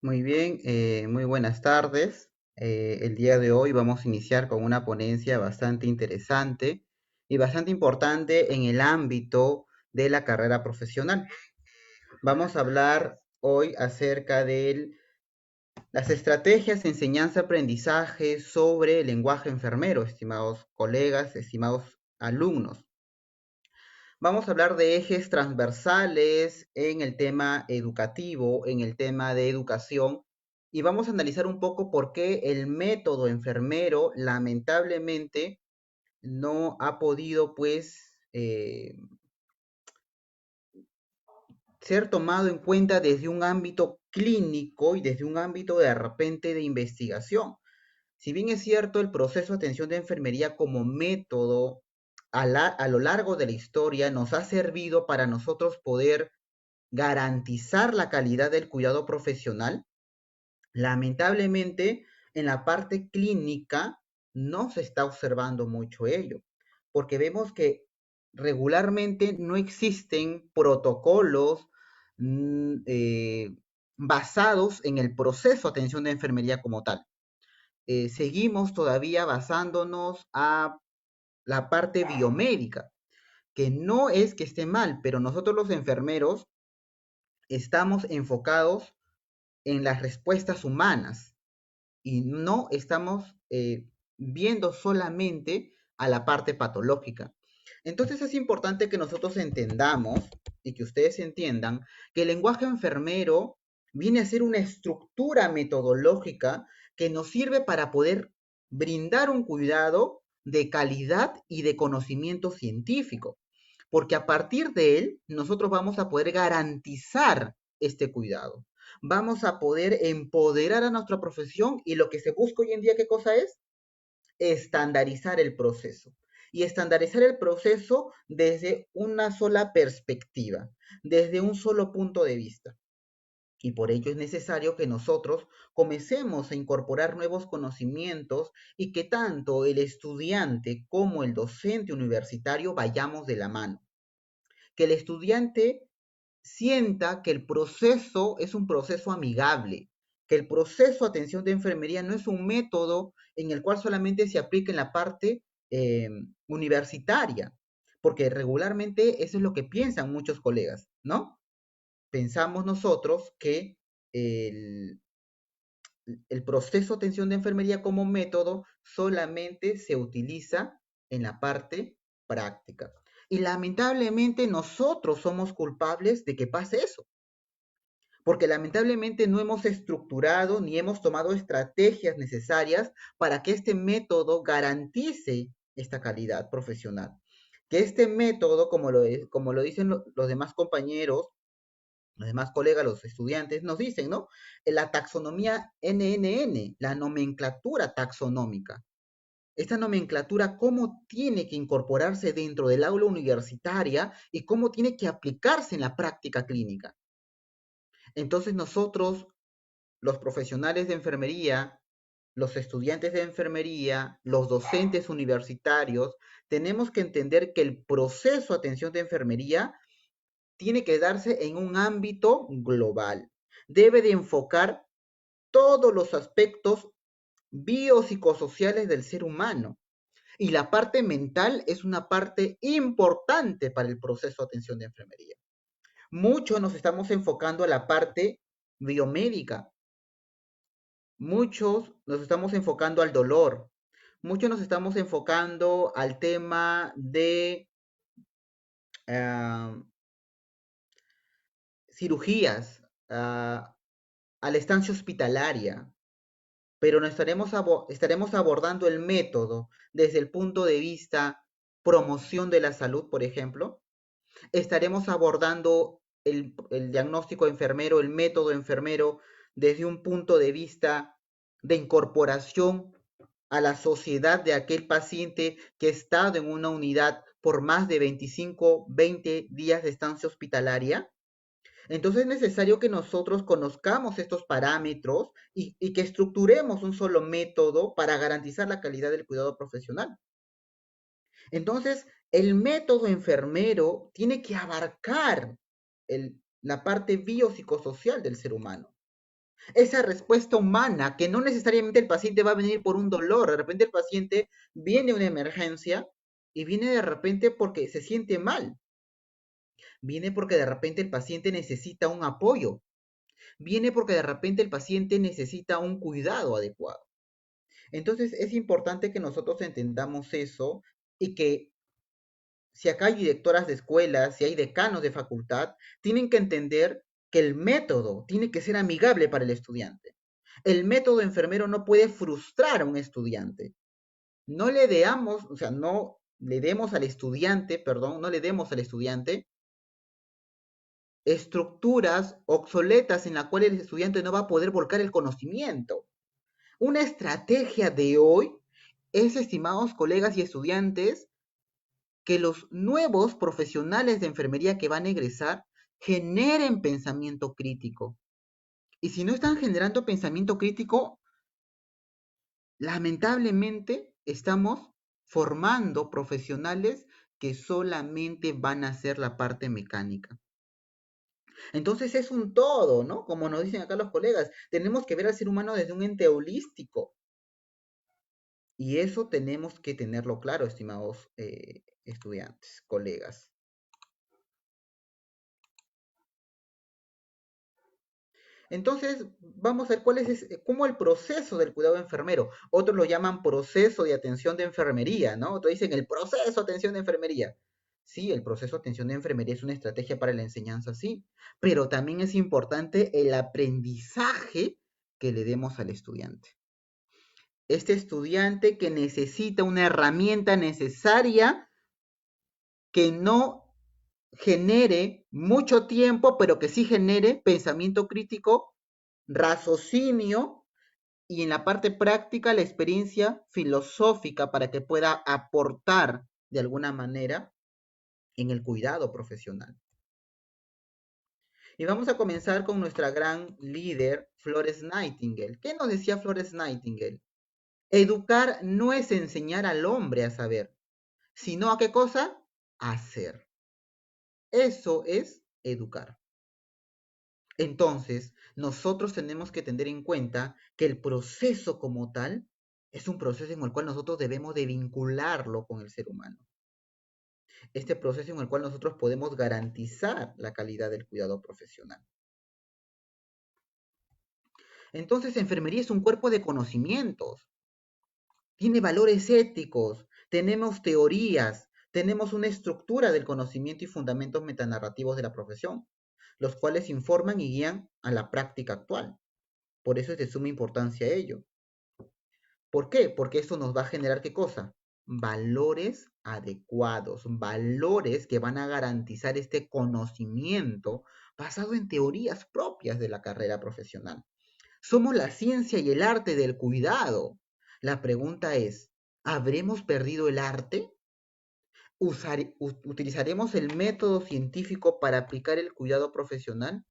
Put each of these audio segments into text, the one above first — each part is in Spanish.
Muy bien, muy buenas tardes. El día de hoy vamos a iniciar con una ponencia bastante interesante y bastante importante en el ámbito de la carrera profesional. Vamos a hablar hoy acerca de las estrategias de enseñanza-aprendizaje sobre el lenguaje enfermero, estimados colegas, estimados alumnos. Vamos a hablar de ejes transversales en el tema educativo, en el tema de educación, y vamos a analizar un poco por qué el método enfermero lamentablemente no ha podido, pues, ser tomado en cuenta desde un ámbito clínico y desde un ámbito de repente de investigación. Si bien es cierto, el proceso de atención de enfermería como método a lo largo de la historia nos ha servido para nosotros poder garantizar la calidad del cuidado profesional, lamentablemente en la parte clínica no se está observando mucho ello, porque vemos que regularmente no existen protocolos basados en el proceso de atención de enfermería como tal. Seguimos todavía basándonos a la parte biomédica, que no es que esté mal, pero nosotros los enfermeros estamos enfocados en las respuestas humanas y no estamos viendo solamente a la parte patológica. Entonces es importante que nosotros entendamos y que ustedes entiendan que el lenguaje enfermero viene a ser una estructura metodológica que nos sirve para poder brindar un cuidado de calidad y de conocimiento científico, porque a partir de él nosotros vamos a poder garantizar este cuidado. Vamos a poder empoderar a nuestra profesión y lo que se busca hoy en día, ¿qué cosa es? Estandarizar el proceso. Y estandarizar el proceso desde una sola perspectiva, desde un solo punto de vista. Y por ello es necesario que nosotros comencemos a incorporar nuevos conocimientos y que tanto el estudiante como el docente universitario vayamos de la mano. Que el estudiante sienta que el proceso es un proceso amigable, que el proceso de atención de enfermería no es un método en el cual solamente se aplica en la parte universitaria, porque regularmente eso es lo que piensan muchos colegas, ¿no? Pensamos nosotros que el, el proceso de atención de enfermería como método solamente se utiliza en la parte práctica. Y lamentablemente nosotros somos culpables de que pase eso, porque lamentablemente no hemos estructurado ni hemos tomado estrategias necesarias para que este método garantice esta calidad profesional. Que este método, como lo dicen los demás compañeros, los demás colegas, los estudiantes, nos dicen, ¿no? La taxonomía NNN, la nomenclatura taxonómica. Esta nomenclatura, cómo tiene que incorporarse dentro del aula universitaria y cómo tiene que aplicarse en la práctica clínica. Entonces nosotros, los profesionales de enfermería, los estudiantes de enfermería, los docentes universitarios, tenemos que entender que el proceso de atención de enfermería tiene que darse en un ámbito global. Debe de enfocar todos los aspectos biopsicosociales del ser humano. Y la parte mental es una parte importante para el proceso de atención de enfermería. Mucho nos estamos enfocando a la parte biomédica, muchos nos estamos enfocando al dolor, muchos nos estamos enfocando al tema de uh, cirugías, a la estancia hospitalaria, pero no estaremos abordando el método desde el punto de vista promoción de la salud, por ejemplo. Estaremos abordando el diagnóstico enfermero, el método enfermero, desde un punto de vista de incorporación a la sociedad de aquel paciente que ha estado en una unidad por más de 25, 20 días de estancia hospitalaria. Entonces es necesario que nosotros conozcamos estos parámetros y que estructuremos un solo método para garantizar la calidad del cuidado profesional. Entonces, el método enfermero tiene que abarcar la parte biopsicosocial del ser humano. Esa respuesta humana, que no necesariamente el paciente va a venir por un dolor, de repente el paciente viene una emergencia y viene de repente porque se siente mal, viene porque de repente el paciente necesita un apoyo, viene porque de repente el paciente necesita un cuidado adecuado. Entonces es importante que nosotros entendamos eso y que si acá hay directoras de escuelas, si hay decanos de facultad, tienen que entender que el método tiene que ser amigable para el estudiante. El método enfermero no puede frustrar a un estudiante. No le demos, o sea, no le demos al estudiante, perdón, no le demos al estudiante estructuras obsoletas en las cuales el estudiante no va a poder volcar el conocimiento. Una estrategia de hoy es, estimados colegas y estudiantes, que los nuevos profesionales de enfermería que van a egresar generen pensamiento crítico. Y si no están generando pensamiento crítico, lamentablemente estamos formando profesionales que solamente van a hacer la parte mecánica. Entonces es un todo, ¿no? Como nos dicen acá los colegas, tenemos que ver al ser humano desde un ente holístico. Y eso tenemos que tenerlo claro, estimados estudiantes, colegas. Entonces, vamos a ver cómo el proceso del cuidado enfermero. Otros lo llaman proceso de atención de enfermería, ¿no? Otros dicen el proceso de atención de enfermería. Sí, el proceso de atención de enfermería es una estrategia para la enseñanza, sí, pero también es importante el aprendizaje que le demos al estudiante. Este estudiante que necesita una herramienta necesaria que no genere mucho tiempo, pero que sí genere pensamiento crítico, raciocinio y en la parte práctica la experiencia filosófica para que pueda aportar de alguna manera en el cuidado profesional. Y vamos a comenzar con nuestra gran líder, Florence Nightingale. ¿Qué nos decía Florence Nightingale? Educar no es enseñar al hombre a saber, sino a qué cosa? A hacer. Eso es educar. Entonces, nosotros tenemos que tener en cuenta que el proceso como tal es un proceso en el cual nosotros debemos de vincularlo con el ser humano. Este proceso en el cual nosotros podemos garantizar la calidad del cuidado profesional. Entonces, enfermería es un cuerpo de conocimientos, tiene valores éticos, tenemos teorías, tenemos una estructura del conocimiento y fundamentos metanarrativos de la profesión, los cuales informan y guían a la práctica actual. Por eso es de suma importancia ello. ¿Por qué? Porque eso nos va a generar ¿qué cosa? Valores adecuados, valores que van a garantizar este conocimiento basado en teorías propias de la carrera profesional. Somos la ciencia y el arte del cuidado. La pregunta es, ¿habremos perdido el arte? ¿Utilizaremos el método científico para aplicar el cuidado profesional?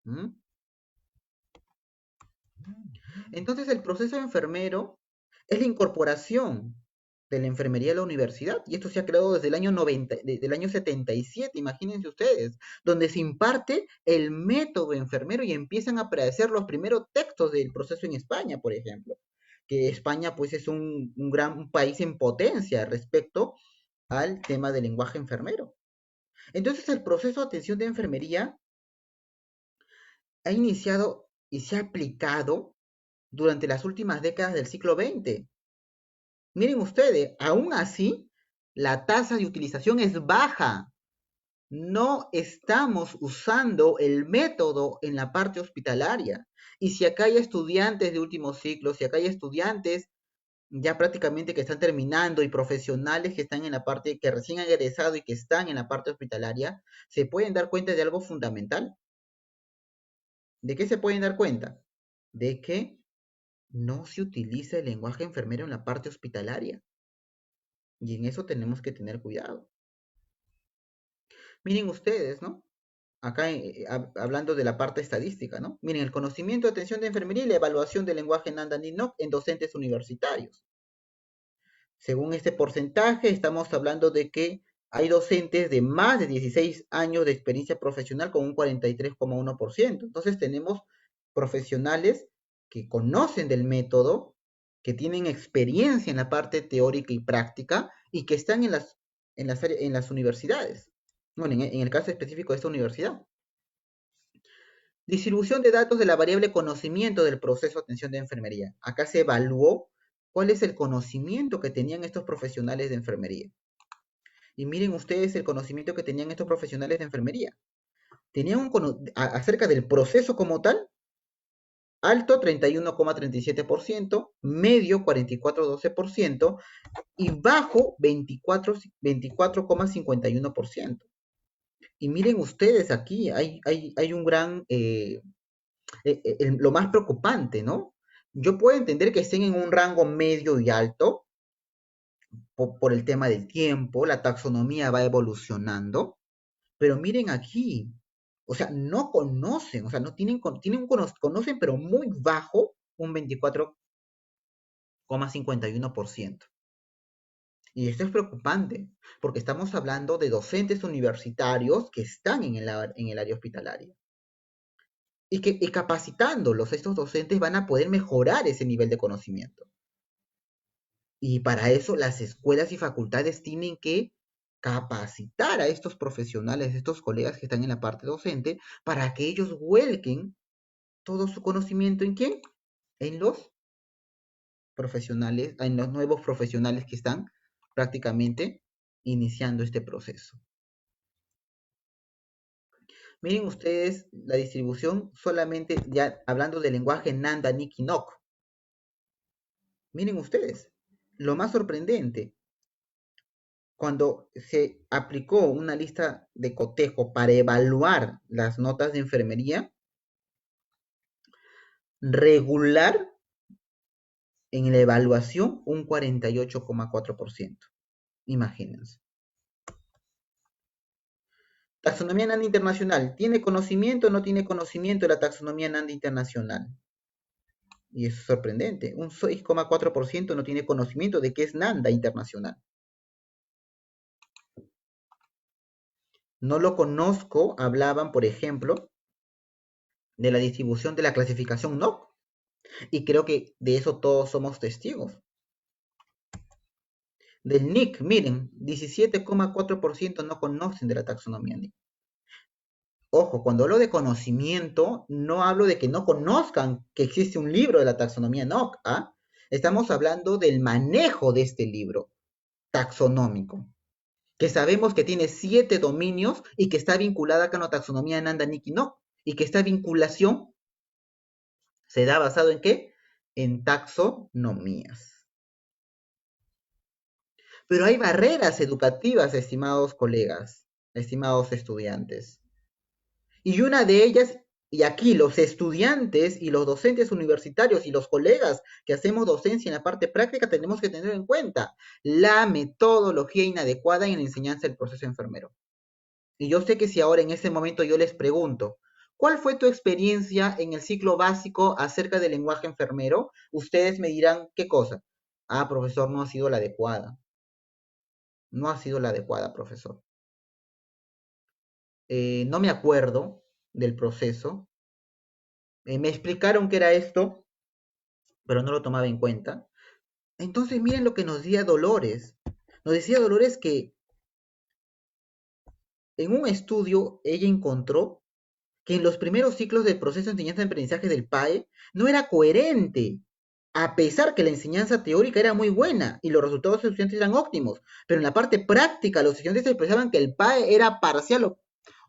¿Mm? Entonces el proceso enfermero es la incorporación de la enfermería a la universidad, y esto se ha creado desde el año 90, desde el año 77, imagínense ustedes, donde se imparte el método enfermero y empiezan a aparecer los primeros textos del proceso en España, por ejemplo, que España pues es un gran país en potencia respecto al tema del lenguaje enfermero. Entonces el proceso de atención de enfermería ha iniciado y se ha aplicado durante las últimas décadas del siglo XX. Miren ustedes, aún así, la tasa de utilización es baja. No estamos usando el método en la parte hospitalaria. Y si acá hay estudiantes de último ciclo, si acá hay estudiantes ya prácticamente que están terminando y profesionales que están en la parte, que recién han egresado y que están en la parte hospitalaria, se pueden dar cuenta de algo fundamental. ¿De qué se pueden dar cuenta? De que no se utiliza el lenguaje enfermero en la parte hospitalaria. Y en eso tenemos que tener cuidado. Miren ustedes, ¿no? Acá hablando de la parte estadística, ¿no? Miren, el conocimiento, atención de enfermería y la evaluación del lenguaje Nanda-Ninoc en docentes universitarios. Según este porcentaje, estamos hablando de que hay docentes de más de 16 años de experiencia profesional con un 43,1%. Entonces tenemos profesionales que conocen del método, que tienen experiencia en la parte teórica y práctica y que están en las universidades. Bueno, en el caso específico de esta universidad. Distribución de datos de la variable conocimiento del proceso de atención de enfermería. Acá se evaluó cuál es el conocimiento que tenían estos profesionales de enfermería. Y miren ustedes el conocimiento que tenían estos profesionales de enfermería. Tenían acerca del proceso como tal, alto 31,37%, medio 44,12% y bajo 24,51%. Y miren ustedes aquí, hay un gran, lo más preocupante, ¿no? Yo puedo entender que estén en un rango medio y alto por el tema del tiempo, la taxonomía va evolucionando, pero miren aquí, o sea, no conocen, o sea, no tienen, conocen, pero muy bajo, un 24,51%. Y esto es preocupante, porque estamos hablando de docentes universitarios que están en el área hospitalaria. Y capacitándolos, estos docentes van a poder mejorar ese nivel de conocimiento. Y para eso las escuelas y facultades tienen que capacitar a estos profesionales, a estos colegas que están en la parte docente, para que ellos vuelquen todo su conocimiento ¿en quién? En los profesionales, en los nuevos profesionales que están prácticamente iniciando este proceso. Miren ustedes la distribución solamente ya hablando del lenguaje Nanda, Nick y Nok. Miren ustedes, lo más sorprendente, cuando se aplicó una lista de cotejo para evaluar las notas de enfermería, regular en la evaluación un 48,4%. Imagínense. Taxonomía NAND internacional. ¿Tiene conocimiento o no tiene conocimiento de la taxonomía NAND internacional? Y es sorprendente. Un 6,4% no tiene conocimiento de qué es NANDA internacional. No lo conozco, hablaban, por ejemplo, de la distribución de la clasificación NOC. Y creo que de eso todos somos testigos. Del NIC, miren, 17,4% no conocen de la taxonomía NIC. Ojo, cuando hablo de conocimiento, no hablo de que no conozcan que existe un libro de la taxonomía NOC. ¿Ah? Estamos hablando del manejo de este libro taxonómico, que sabemos que tiene 7 dominios y que está vinculada con la taxonomía Nanda, Nick y NOC, y que esta vinculación se da basado en ¿qué? En taxonomías. Pero hay barreras educativas, estimados colegas, estimados estudiantes. Y una de ellas, y aquí los estudiantes y los docentes universitarios y los colegas que hacemos docencia en la parte práctica tenemos que tener en cuenta la metodología inadecuada en la enseñanza del proceso enfermero. Y yo sé que si ahora en ese momento yo les pregunto, ¿cuál fue tu experiencia en el ciclo básico acerca del lenguaje enfermero? Ustedes me dirán, ¿qué cosa? Ah, profesor, no ha sido la adecuada. No ha sido la adecuada, profesor. No me acuerdo del proceso. Me explicaron qué era esto, pero no lo tomaba en cuenta. Entonces, miren lo que nos decía Dolores. Nos decía Dolores que en un estudio ella encontró que en los primeros ciclos del proceso de enseñanza-aprendizaje del PAE no era coherente, a pesar que la enseñanza teórica era muy buena y los resultados de los estudiantes eran óptimos, pero en la parte práctica los estudiantes expresaban que el PAE era parcial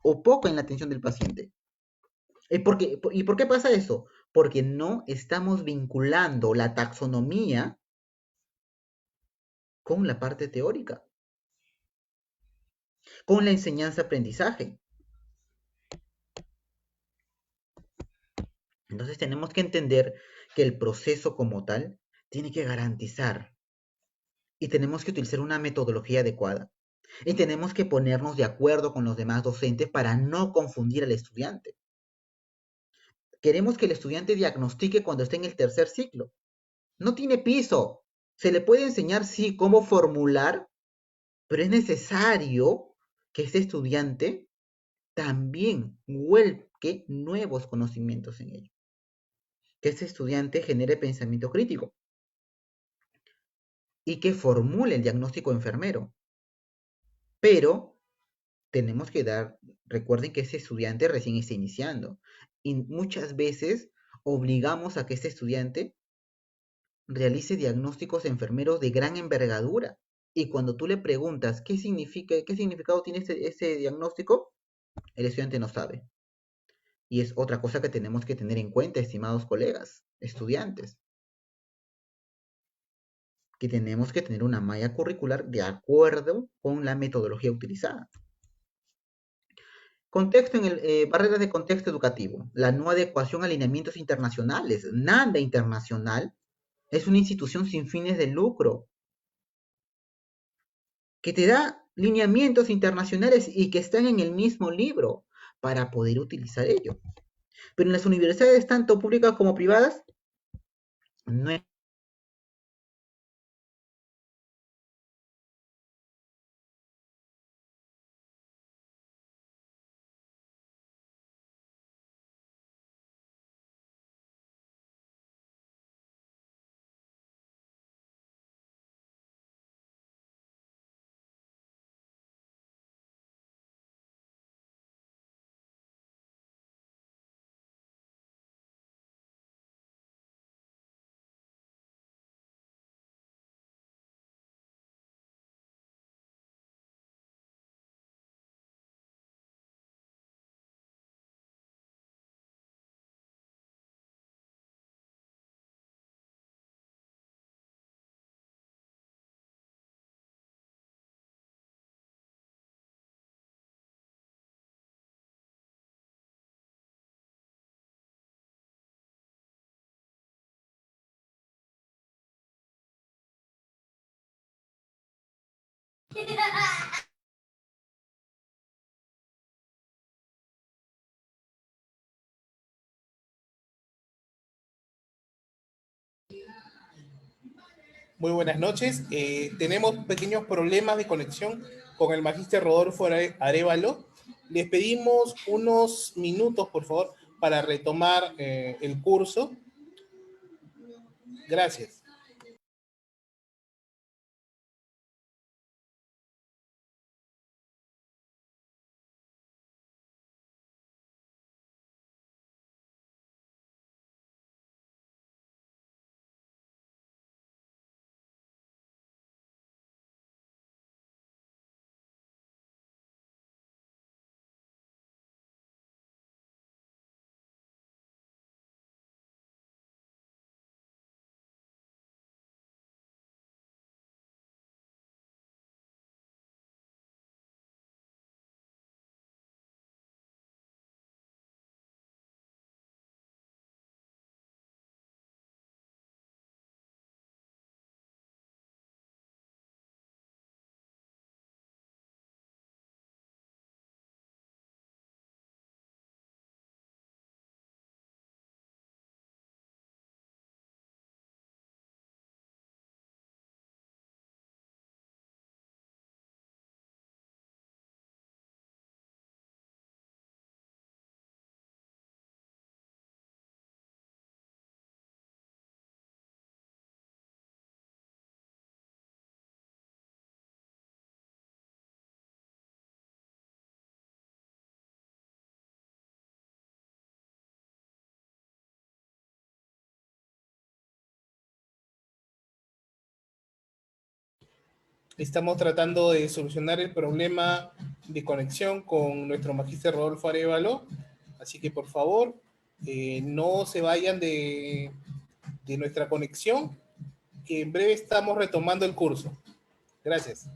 o poco en la atención del paciente. ¿Y por qué pasa eso? Porque no estamos vinculando la taxonomía con la parte teórica, con la enseñanza-aprendizaje. Entonces tenemos que entender que el proceso como tal tiene que garantizar y tenemos que utilizar una metodología adecuada. Y tenemos que ponernos de acuerdo con los demás docentes para no confundir al estudiante. Queremos que el estudiante diagnostique cuando esté en el tercer ciclo. No tiene piso. Se le puede enseñar, sí, cómo formular, pero es necesario que este estudiante también vuelque nuevos conocimientos en ello. que ese estudiante genere pensamiento crítico y que formule el diagnóstico enfermero. Pero tenemos que recuerden que ese estudiante recién está iniciando y muchas veces obligamos a que este estudiante realice diagnósticos enfermeros de gran envergadura. Y cuando tú le preguntas qué significa, qué significado tiene ese diagnóstico, el estudiante no sabe. Y es otra cosa que tenemos que tener en cuenta, estimados colegas, estudiantes, que tenemos que tener una malla curricular de acuerdo con la metodología utilizada. Barreras de contexto educativo. La no adecuación a alineamientos internacionales. NANDA Internacional es una institución sin fines de lucro que te da lineamientos internacionales y que están en el mismo libro para poder utilizar ello. Pero en las universidades, tanto públicas como privadas, no es. Muy buenas noches. Tenemos pequeños problemas de conexión con el magíster Rodolfo Arévalo. Les pedimos unos minutos, por favor, para retomar el curso. Gracias. Estamos tratando de solucionar el problema de conexión con nuestro magíster Rodolfo Arévalo. Así que, por favor, no se vayan de nuestra conexión, que en breve estamos retomando el curso. Gracias.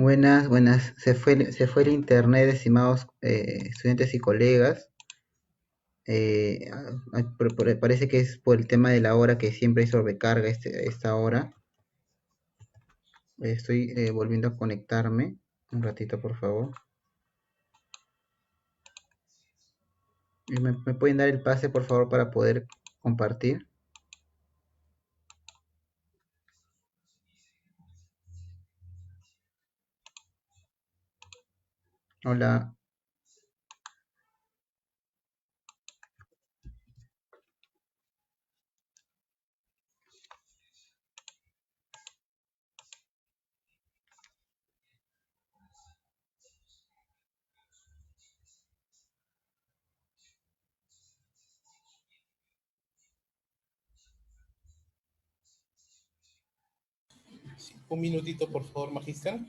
Buenas, buenas. Se fue el internet, estimados estudiantes y colegas. Parece que es por el tema de la hora que siempre hay sobrecarga esta hora. Estoy volviendo a conectarme. Un ratito, por favor. ¿Me pueden dar el pase, por favor, para poder compartir? Hola. Un minutito, por favor, Magister.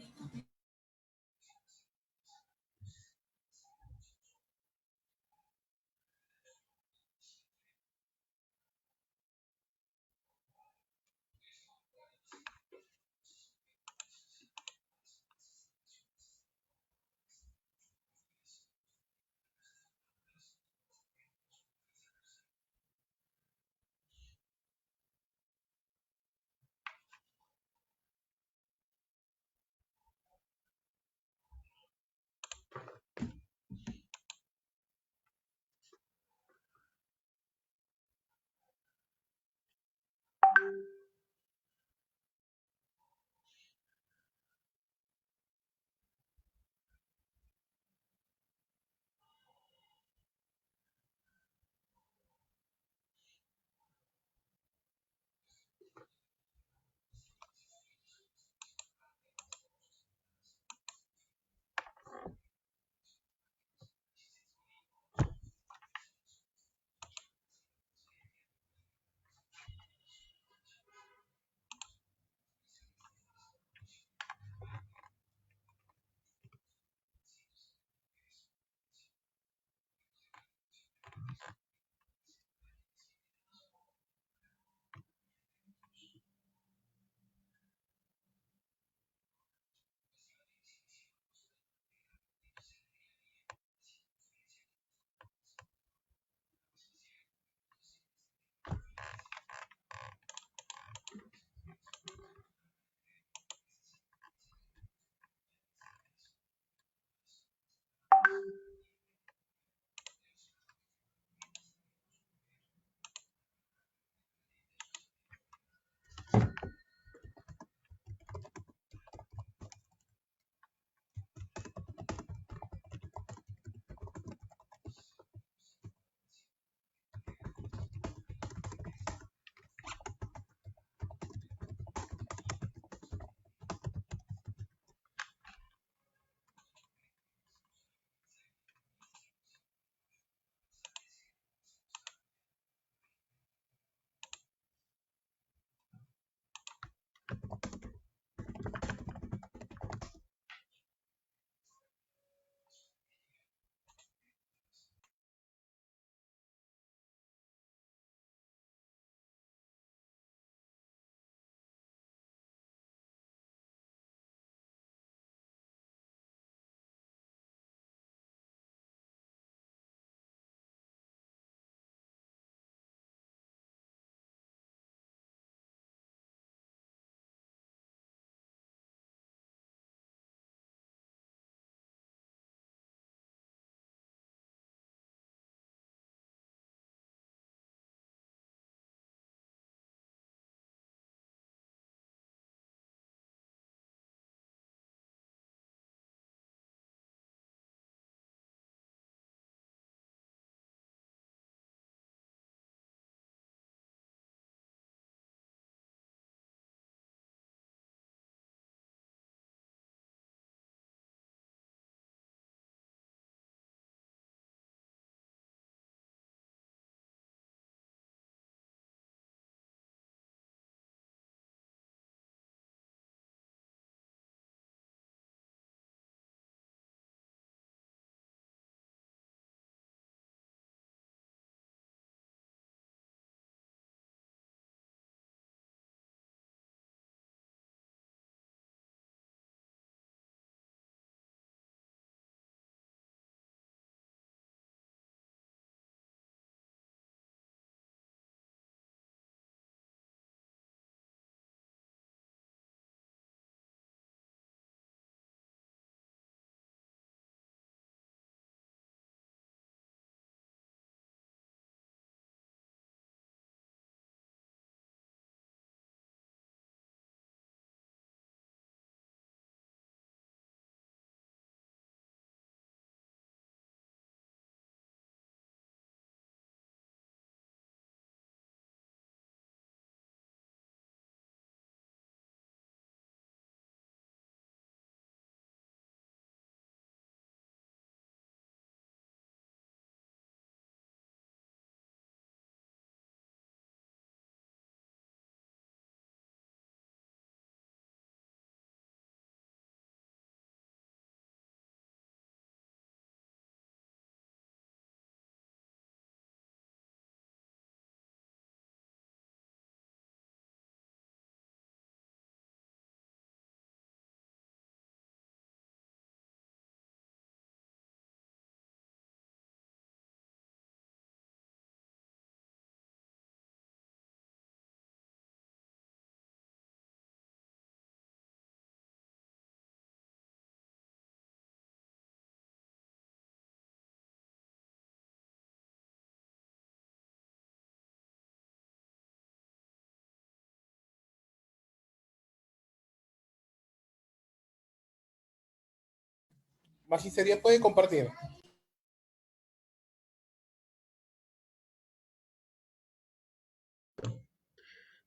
Magistería puede compartir.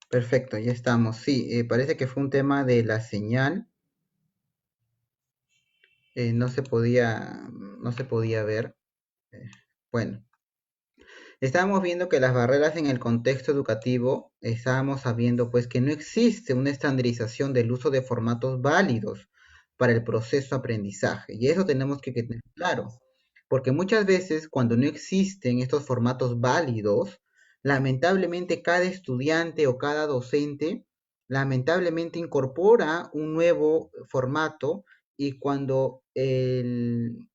Perfecto, ya estamos. Sí, parece que fue un tema de la señal. No se podía ver. Eh, bueno, estábamos viendo que las barreras en el contexto educativo, estábamos sabiendo pues que no existe una estandarización del uso de formatos válidos para el proceso de aprendizaje. Y eso tenemos que tener claro, porque muchas veces cuando no existen estos formatos válidos, lamentablemente cada estudiante o cada docente lamentablemente incorpora un nuevo formato y cuando el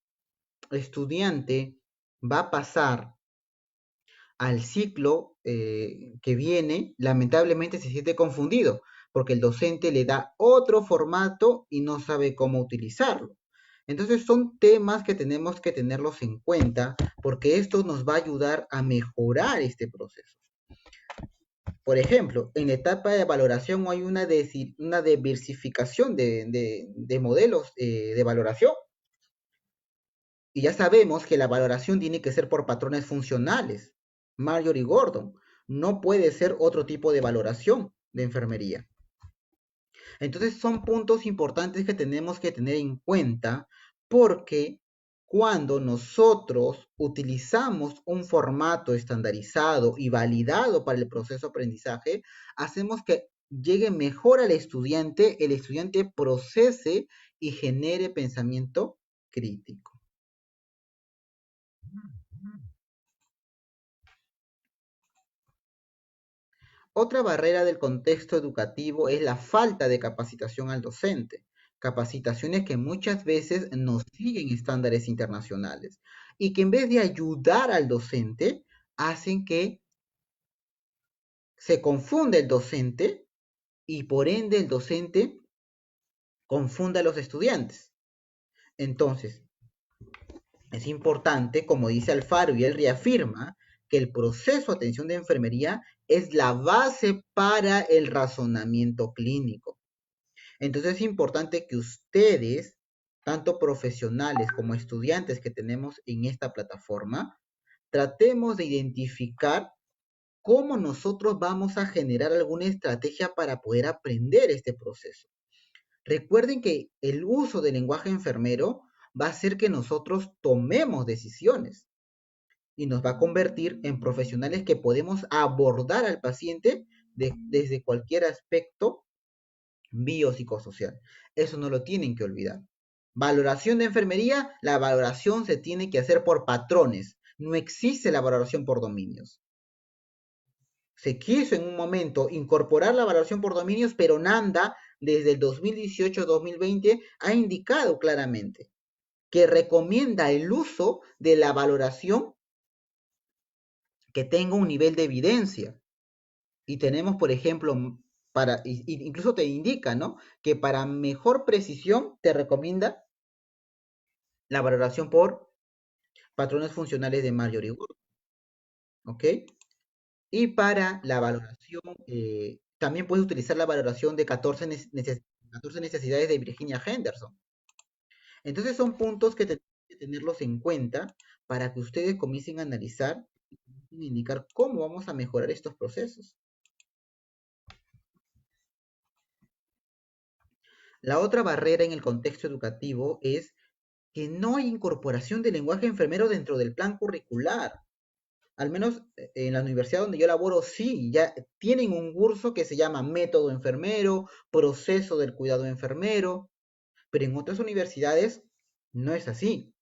estudiante va a pasar al ciclo que viene, lamentablemente se siente confundido, porque el docente le da otro formato y no sabe cómo utilizarlo. Entonces son temas que tenemos que tenerlos en cuenta porque esto nos va a ayudar a mejorar este proceso. Por ejemplo, en la etapa de valoración hay una diversificación de modelos de valoración. Y ya sabemos que la valoración tiene que ser por patrones funcionales. Marjorie Gordon. No puede ser otro tipo de valoración de enfermería. Entonces son puntos importantes que tenemos que tener en cuenta porque cuando nosotros utilizamos un formato estandarizado y validado para el proceso de aprendizaje, hacemos que llegue mejor al estudiante, el estudiante procese y genere pensamiento crítico. Otra barrera del contexto educativo es la falta de capacitación al docente, capacitaciones que muchas veces no siguen estándares internacionales y que en vez de ayudar al docente, hacen que se confunda el docente y por ende el docente confunda a los estudiantes. Entonces, es importante, como dice Alfaro y él reafirma, que el proceso de atención de enfermería es la base para el razonamiento clínico. Entonces es importante que ustedes, tanto profesionales como estudiantes que tenemos en esta plataforma, tratemos de identificar cómo nosotros vamos a generar alguna estrategia para poder aprender este proceso. Recuerden que el uso del lenguaje enfermero va a hacer que nosotros tomemos decisiones y nos va a convertir en profesionales que podemos abordar al paciente desde cualquier aspecto biopsicosocial. Eso no lo tienen que olvidar. Valoración de enfermería, la valoración se tiene que hacer por patrones. No existe la valoración por dominios. Se quiso en un momento incorporar la valoración por dominios, pero Nanda desde el 2018-2020 ha indicado claramente que recomienda el uso de la valoración que tenga un nivel de evidencia. Y tenemos, por ejemplo, incluso te indica, ¿no? Que para mejor precisión te recomienda la valoración por patrones funcionales de Marjorie Gordon, ¿ok? Y para la valoración, también puedes utilizar la valoración de 14 necesidades de Virginia Henderson. Entonces son puntos que tenemos que tenerlos en cuenta para que ustedes comiencen a analizar y indicar cómo vamos a mejorar estos procesos. La otra barrera en el contexto educativo es que no hay incorporación del lenguaje enfermero dentro del plan curricular. Al menos en la universidad donde yo laboro, sí, ya tienen un curso que se llama método enfermero, proceso del cuidado enfermero, pero en otras universidades no es así.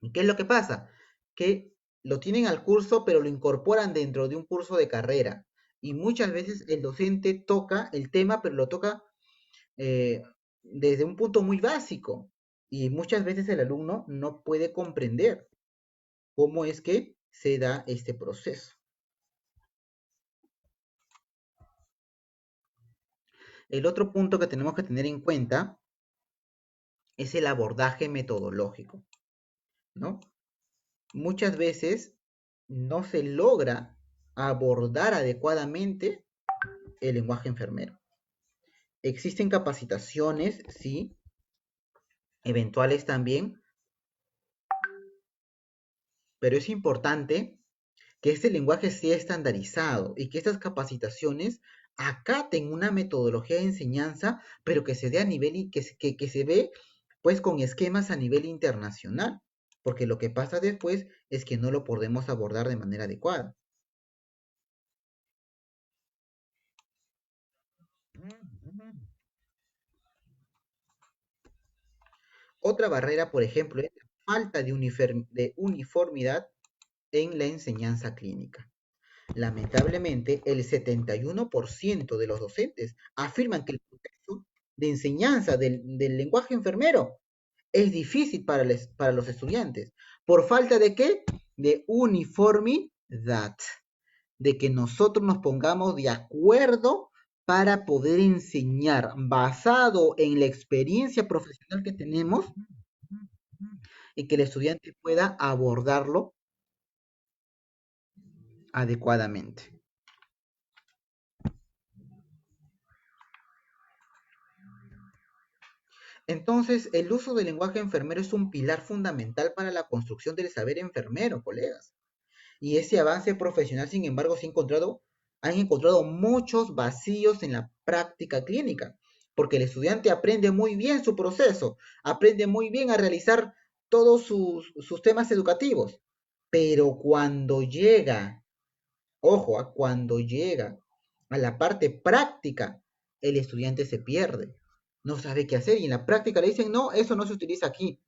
¿Y qué es lo que pasa? Que lo tienen al curso, pero lo incorporan dentro de un curso de carrera. Y muchas veces el docente toca el tema, pero lo toca eh, desde un punto muy básico. Y muchas veces el alumno no puede comprender cómo es que se da este proceso. El otro punto que tenemos que tener en cuenta es el abordaje metodológico, ¿no? Muchas veces no se logra abordar adecuadamente el lenguaje enfermero. Existen capacitaciones, sí, eventuales también, Pero es importante que este lenguaje sea estandarizado y que estas capacitaciones acaten una metodología de enseñanza, pero que se dé a nivel y que se ve pues con esquemas a nivel internacional, porque lo que pasa después es que no lo podemos abordar de manera adecuada. Otra barrera, por ejemplo, es la falta de uniformidad en la enseñanza clínica. Lamentablemente, el 71% de los docentes afirman que el proceso de enseñanza del lenguaje enfermero es difícil para los estudiantes. ¿Por falta de qué? De uniformidad. De que nosotros nos pongamos de acuerdo para poder enseñar basado en la experiencia profesional que tenemos y que el estudiante pueda abordarlo adecuadamente. Entonces, el uso del lenguaje enfermero es un pilar fundamental para la construcción del saber enfermero, colegas. Y ese avance profesional, sin embargo, han encontrado muchos vacíos en la práctica clínica, porque el estudiante aprende muy bien su proceso, aprende muy bien a realizar todos sus temas educativos, pero cuando llega, ojo, cuando llega a la parte práctica, el estudiante se pierde, no sabe qué hacer y en la práctica le dicen, no, eso no se utiliza aquí,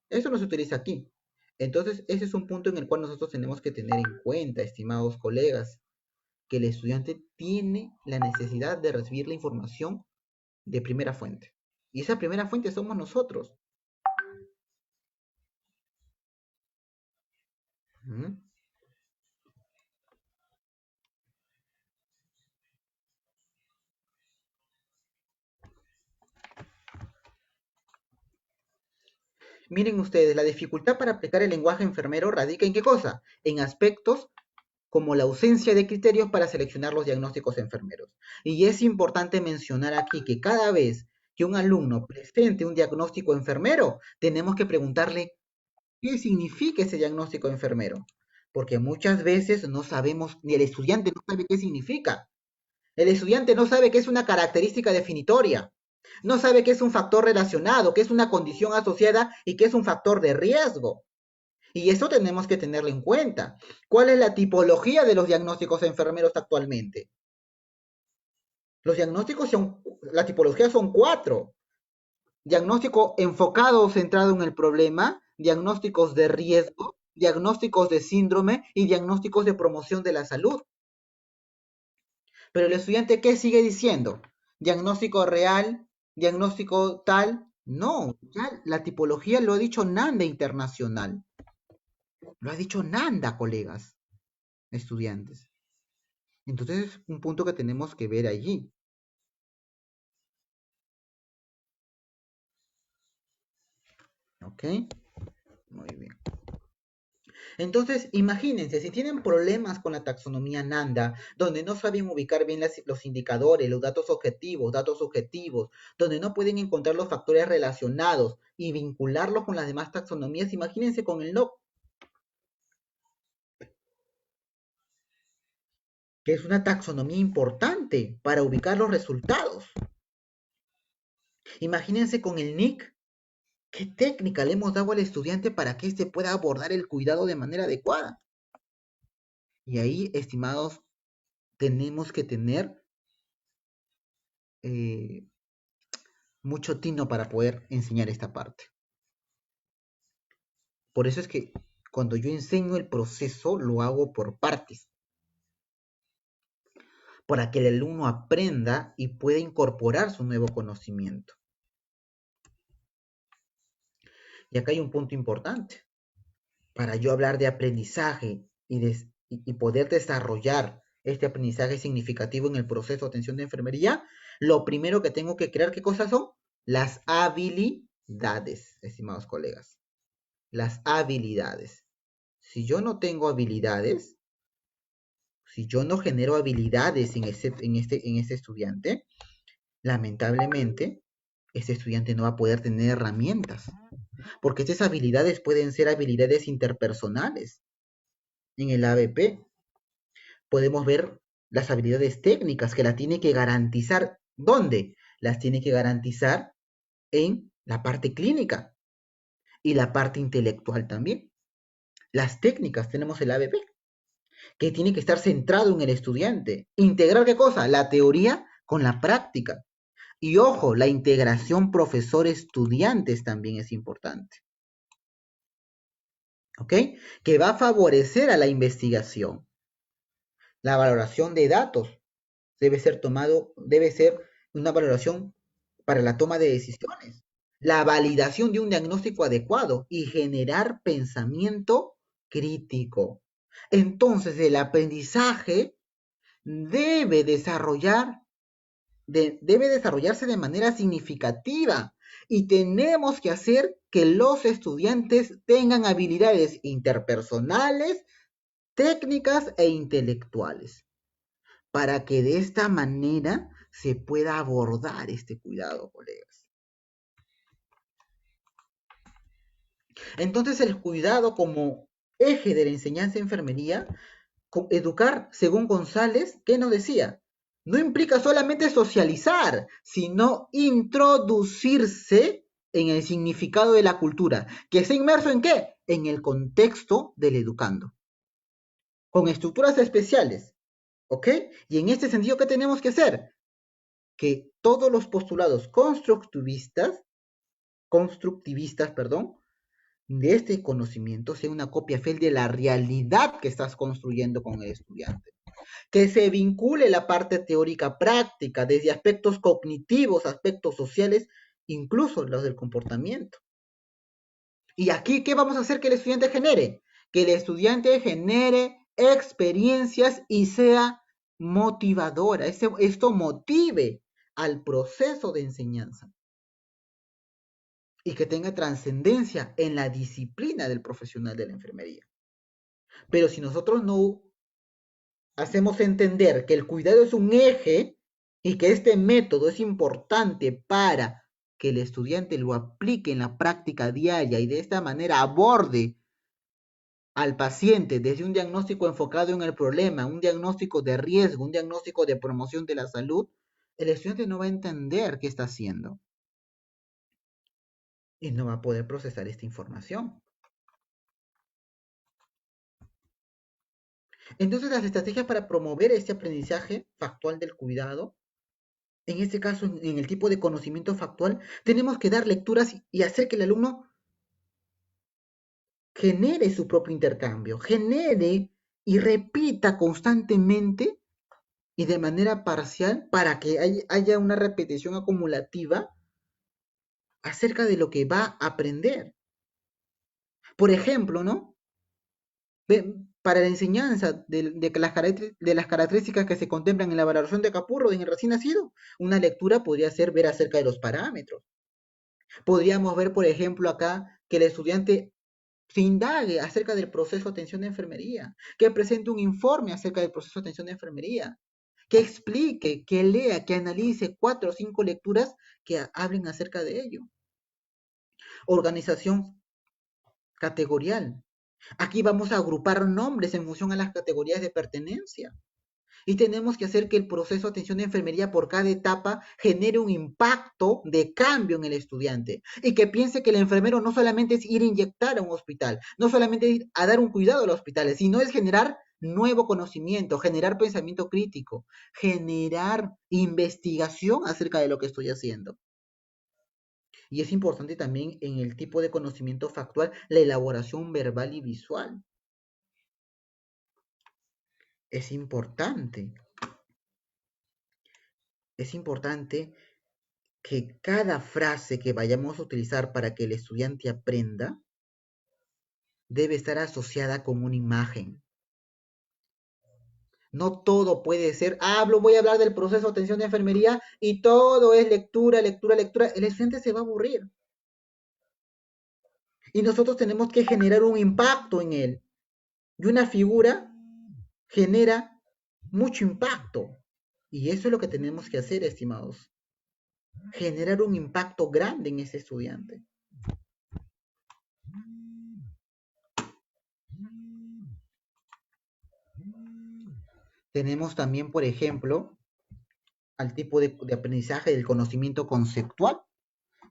eso no se utiliza aquí. Entonces, ese es un punto en el cual nosotros tenemos que tener en cuenta, estimados colegas, que el estudiante tiene la necesidad de recibir la información de primera fuente. Y esa primera fuente somos nosotros. ¿Mm? Miren ustedes, la dificultad para aplicar el lenguaje enfermero radica en qué cosa? En aspectos como la ausencia de criterios para seleccionar los diagnósticos enfermeros. Y es importante mencionar aquí que cada vez que un alumno presente un diagnóstico enfermero, tenemos que preguntarle qué significa ese diagnóstico enfermero. Porque muchas veces no sabemos, ni el estudiante no sabe qué significa. El estudiante no sabe qué es una característica definitoria. No sabe qué es un factor relacionado, qué es una condición asociada y qué es un factor de riesgo. Y eso tenemos que tenerlo en cuenta. ¿Cuál es la tipología de los diagnósticos enfermeros actualmente? Los diagnósticos la tipología son cuatro. Diagnóstico enfocado o centrado en el problema, diagnósticos de riesgo, diagnósticos de síndrome y diagnósticos de promoción de la salud. Pero el estudiante, ¿qué sigue diciendo? ¿Diagnóstico real? ¿Diagnóstico tal? No, ya la tipología lo ha dicho Nanda Internacional. Lo ha dicho Nanda, colegas, estudiantes. Entonces es un punto que tenemos que ver allí. ¿Ok? Muy bien. Entonces, imagínense, si tienen problemas con la taxonomía Nanda, donde no saben ubicar bien los indicadores, los datos objetivos, datos subjetivos, donde no pueden encontrar los factores relacionados y vincularlos con las demás taxonomías, imagínense con el NOC, que es una taxonomía importante para ubicar los resultados. Imagínense con el NIC, qué técnica le hemos dado al estudiante para que éste pueda abordar el cuidado de manera adecuada. Y ahí, estimados, tenemos que tener eh, mucho tino para poder enseñar esta parte. Por eso es que cuando yo enseño el proceso, lo hago por partes, para que el alumno aprenda y pueda incorporar su nuevo conocimiento. Y acá hay un punto importante. Para yo hablar de aprendizaje y poder desarrollar este aprendizaje significativo en el proceso de atención de enfermería, lo primero que tengo que crear, ¿qué cosas son? Las habilidades, estimados colegas. Las habilidades. Si yo no tengo habilidades, si yo no genero habilidades en este estudiante, lamentablemente ese estudiante no va a poder tener herramientas, porque estas habilidades pueden ser habilidades interpersonales. En el ABP podemos ver las habilidades técnicas que las tiene que garantizar. ¿Dónde? Las tiene que garantizar en la parte clínica y la parte intelectual también. Las técnicas, tenemos el ABP, que tiene que estar centrado en el estudiante. ¿Integrar qué cosa? La teoría con la práctica. Y ojo, la integración profesor-estudiantes también es importante. ¿Ok? Que va a favorecer a la investigación. La valoración de datos debe ser una valoración para la toma de decisiones. La validación de un diagnóstico adecuado y generar pensamiento crítico. Entonces, el aprendizaje debe debe desarrollarse de manera significativa y tenemos que hacer que los estudiantes tengan habilidades interpersonales, técnicas e intelectuales, para que de esta manera se pueda abordar este cuidado, colegas. Entonces, el cuidado como eje de la enseñanza de enfermería, educar, según González, ¿qué nos decía? No implica solamente socializar, sino introducirse en el significado de la cultura, que está inmerso en qué? En el contexto del educando, con estructuras especiales, ¿ok? Y en este sentido, ¿qué tenemos que hacer? Que todos los postulados constructivistas, perdón, de este conocimiento sea una copia fiel de la realidad que estás construyendo con el estudiante. Que se vincule la parte teórica práctica, desde aspectos cognitivos, aspectos sociales, incluso los del comportamiento. Y aquí, ¿qué vamos a hacer que el estudiante genere? Que el estudiante genere experiencias y sea motivadora. Esto motive al proceso de enseñanza y que tenga trascendencia en la disciplina del profesional de la enfermería. Pero si nosotros no hacemos entender que el cuidado es un eje y que este método es importante para que el estudiante lo aplique en la práctica diaria y de esta manera aborde al paciente desde un diagnóstico enfocado en el problema, un diagnóstico de riesgo, un diagnóstico de promoción de la salud, el estudiante no va a entender qué está haciendo y no va a poder procesar esta información. Entonces, las estrategias para promover este aprendizaje factual del cuidado, en este caso, en el tipo de conocimiento factual, tenemos que dar lecturas y hacer que el alumno genere su propio intercambio, genere y repita constantemente y de manera parcial para que haya una repetición acumulativa acerca de lo que va a aprender. Por ejemplo, ¿no? Para la enseñanza de las características que se contemplan en la valoración de Capurro en el recién nacido, una lectura podría ser ver acerca de los parámetros. Podríamos ver, por ejemplo, acá que el estudiante se indague acerca del proceso de atención de enfermería, que presente un informe acerca del proceso de atención de enfermería, que explique, que lea, que analice 4 o 5 lecturas que hablen acerca de ello. Organización categorial. Aquí vamos a agrupar nombres en función a las categorías de pertenencia. Y tenemos que hacer que el proceso de atención de enfermería por cada etapa genere un impacto de cambio en el estudiante. Y que piense que el enfermero no solamente es ir a inyectar a un hospital, no solamente ir a dar un cuidado a los hospitales, sino es generar nuevo conocimiento, generar pensamiento crítico, generar investigación acerca de lo que estoy haciendo. Y es importante también en el tipo de conocimiento factual la elaboración verbal y visual. Es importante. Es importante que cada frase que vayamos a utilizar para que el estudiante aprenda debe estar asociada con una imagen. No todo puede ser, voy a hablar del proceso de atención de enfermería y todo es lectura, lectura, lectura. El estudiante se va a aburrir. Y nosotros tenemos que generar un impacto en él. Y una figura genera mucho impacto. Y eso es lo que tenemos que hacer, estimados generar un impacto grande en ese estudiante. Tenemos también, por ejemplo, al tipo de aprendizaje del conocimiento conceptual,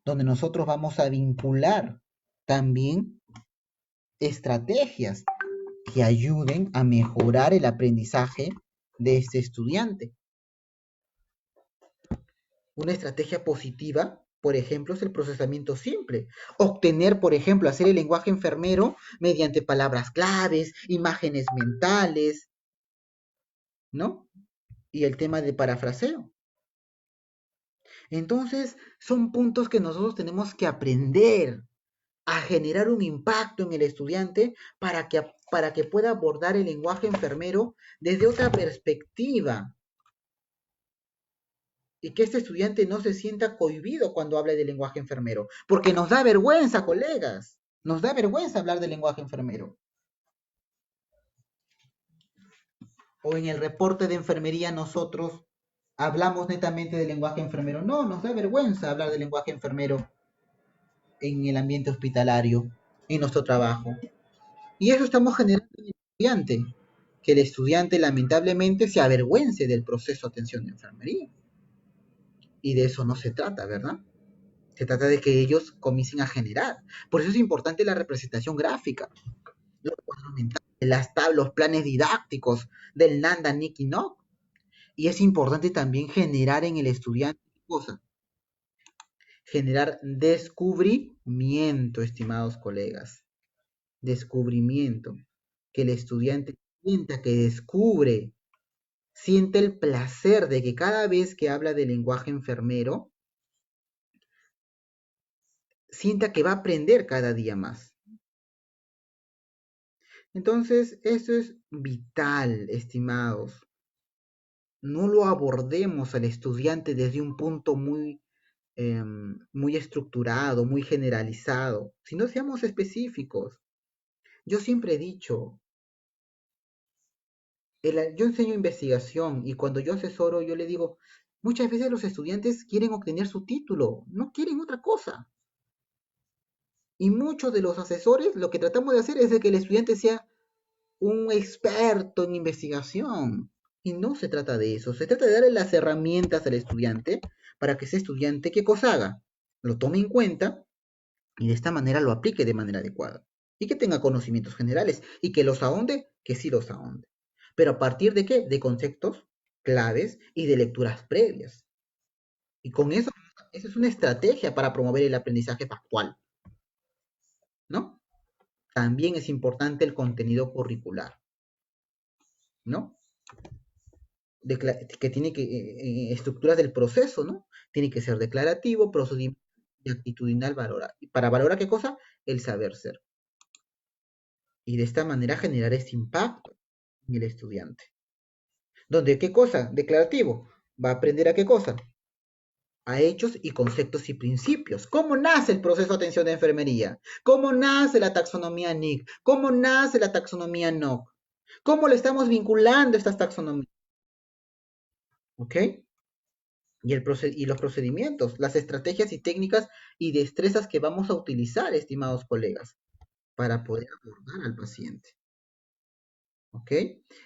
donde nosotros vamos a vincular también estrategias que ayuden a mejorar el aprendizaje de este estudiante. Una estrategia positiva, por ejemplo, es el procesamiento simple. Obtener, por ejemplo, hacer el lenguaje enfermero mediante palabras claves, imágenes mentales, ¿no? Y el tema de parafraseo. Entonces, son puntos que nosotros tenemos que aprender a generar un impacto en el estudiante para que pueda abordar el lenguaje enfermero desde otra perspectiva y que este estudiante no se sienta cohibido cuando hable del lenguaje enfermero, porque nos da vergüenza, colegas, nos da vergüenza hablar del lenguaje enfermero. O en el reporte de enfermería nosotros hablamos netamente del lenguaje enfermero. No, nos da vergüenza hablar del lenguaje enfermero en el ambiente hospitalario, en nuestro trabajo. Y eso estamos generando en el estudiante, que el estudiante lamentablemente se avergüence del proceso de atención de enfermería. Y de eso no se trata, ¿verdad? Se trata de que ellos comiencen a generar. Por eso es importante la representación gráfica, los cuadros mentales, las tablas, los planes didácticos del Nanda, Nick y Nock. Y es importante también generar en el estudiante cosas. Generar descubrimiento, estimados colegas. Descubrimiento. Que el estudiante sienta que descubre, siente el placer de que cada vez que habla de lenguaje enfermero, sienta que va a aprender cada día más. Entonces, eso es vital, estimados. No lo abordemos al estudiante desde un punto muy estructurado, muy generalizado, sino seamos específicos. Yo siempre he dicho, yo enseño investigación y cuando yo asesoro, yo le digo, muchas veces los estudiantes quieren obtener su título, no quieren otra cosa. Y muchos de los asesores lo que tratamos de hacer es de que el estudiante sea un experto en investigación. Y no se trata de eso, se trata de darle las herramientas al estudiante para que ese estudiante, ¿qué cosa haga? Lo tome en cuenta y de esta manera lo aplique de manera adecuada. Y que tenga conocimientos generales y que los ahonde, que sí los ahonde. Pero a partir de qué? De conceptos claves y de lecturas previas. Y con eso, esa es una estrategia para promover el aprendizaje factual, ¿no? También es importante el contenido curricular, ¿no? Que tiene que, estructuras del proceso, ¿no? Tiene que ser declarativo, procedimiento y actitudinal valorar. ¿Para valorar qué cosa? El saber ser. Y de esta manera generar ese impacto en el estudiante. ¿Dónde qué cosa? Declarativo. ¿Va a aprender a qué cosa? A hechos y conceptos y principios. ¿Cómo nace el proceso de atención de enfermería? ¿Cómo nace la taxonomía NIC? ¿Cómo nace la taxonomía NOC? ¿Cómo le estamos vinculando estas taxonomías? ¿Ok? Y los procedimientos, las estrategias y técnicas y destrezas que vamos a utilizar, estimados colegas, para poder abordar al paciente. ¿Ok?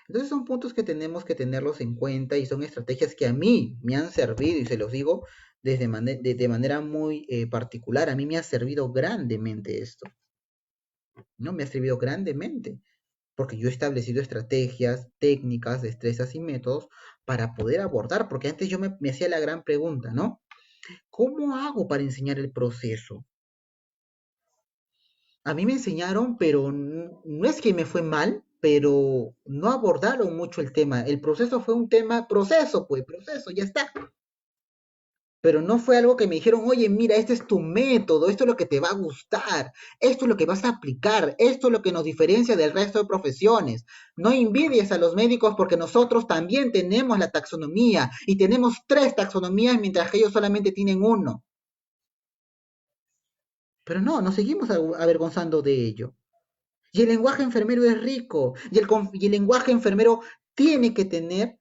Entonces son puntos que tenemos que tenerlos en cuenta y son estrategias que a mí me han servido y se los digo de manera muy particular. A mí me ha servido grandemente esto, ¿no? Me ha servido grandemente porque yo he establecido estrategias, técnicas, destrezas y métodos para poder abordar, porque antes yo me hacía la gran pregunta, ¿no? ¿Cómo hago para enseñar el proceso? A mí me enseñaron, pero no es que me fue mal, pero no abordaron mucho el tema. El proceso fue un tema, proceso, pues, proceso, ya está. Pero no fue algo que me dijeron, oye, mira, este es tu método, esto es lo que te va a gustar, esto es lo que vas a aplicar, esto es lo que nos diferencia del resto de profesiones. No envidies a los médicos porque nosotros también tenemos la taxonomía y tenemos 3 taxonomías mientras que ellos solamente tienen uno. Pero no, nos seguimos avergonzando de ello. Y el lenguaje enfermero es rico. Y el lenguaje enfermero tiene que tener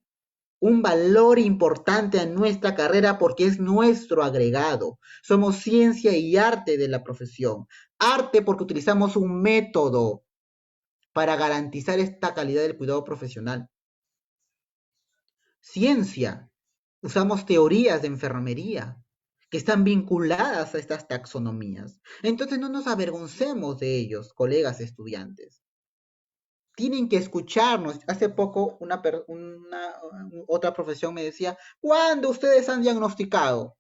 un valor importante a nuestra carrera porque es nuestro agregado. Somos ciencia y arte de la profesión. Arte porque utilizamos un método para garantizar esta calidad del cuidado profesional. Ciencia, usamos teorías de enfermería que están vinculadas a estas taxonomías. Entonces no nos avergoncemos de ellos, colegas estudiantes. Tienen que escucharnos. Hace poco otra profesión me decía, ¿cuándo ustedes han diagnosticado?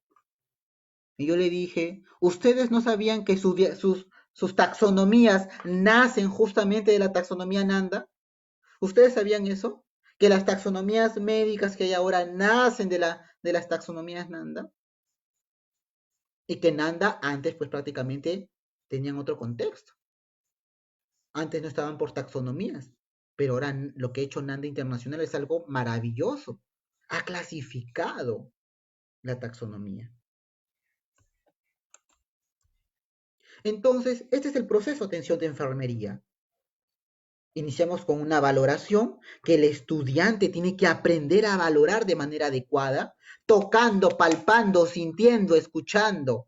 Y yo le dije, ¿ustedes no sabían que sus taxonomías nacen justamente de la taxonomía Nanda? ¿Ustedes sabían eso? Que las taxonomías médicas que hay ahora nacen de las taxonomías Nanda. Y que Nanda antes pues prácticamente tenían otro contexto. Antes no estaban por taxonomías, pero ahora lo que ha hecho Nanda Internacional es algo maravilloso. Ha clasificado la taxonomía. Entonces, este es el proceso de atención de enfermería. Iniciamos con una valoración que el estudiante tiene que aprender a valorar de manera adecuada, tocando, palpando, sintiendo, escuchando.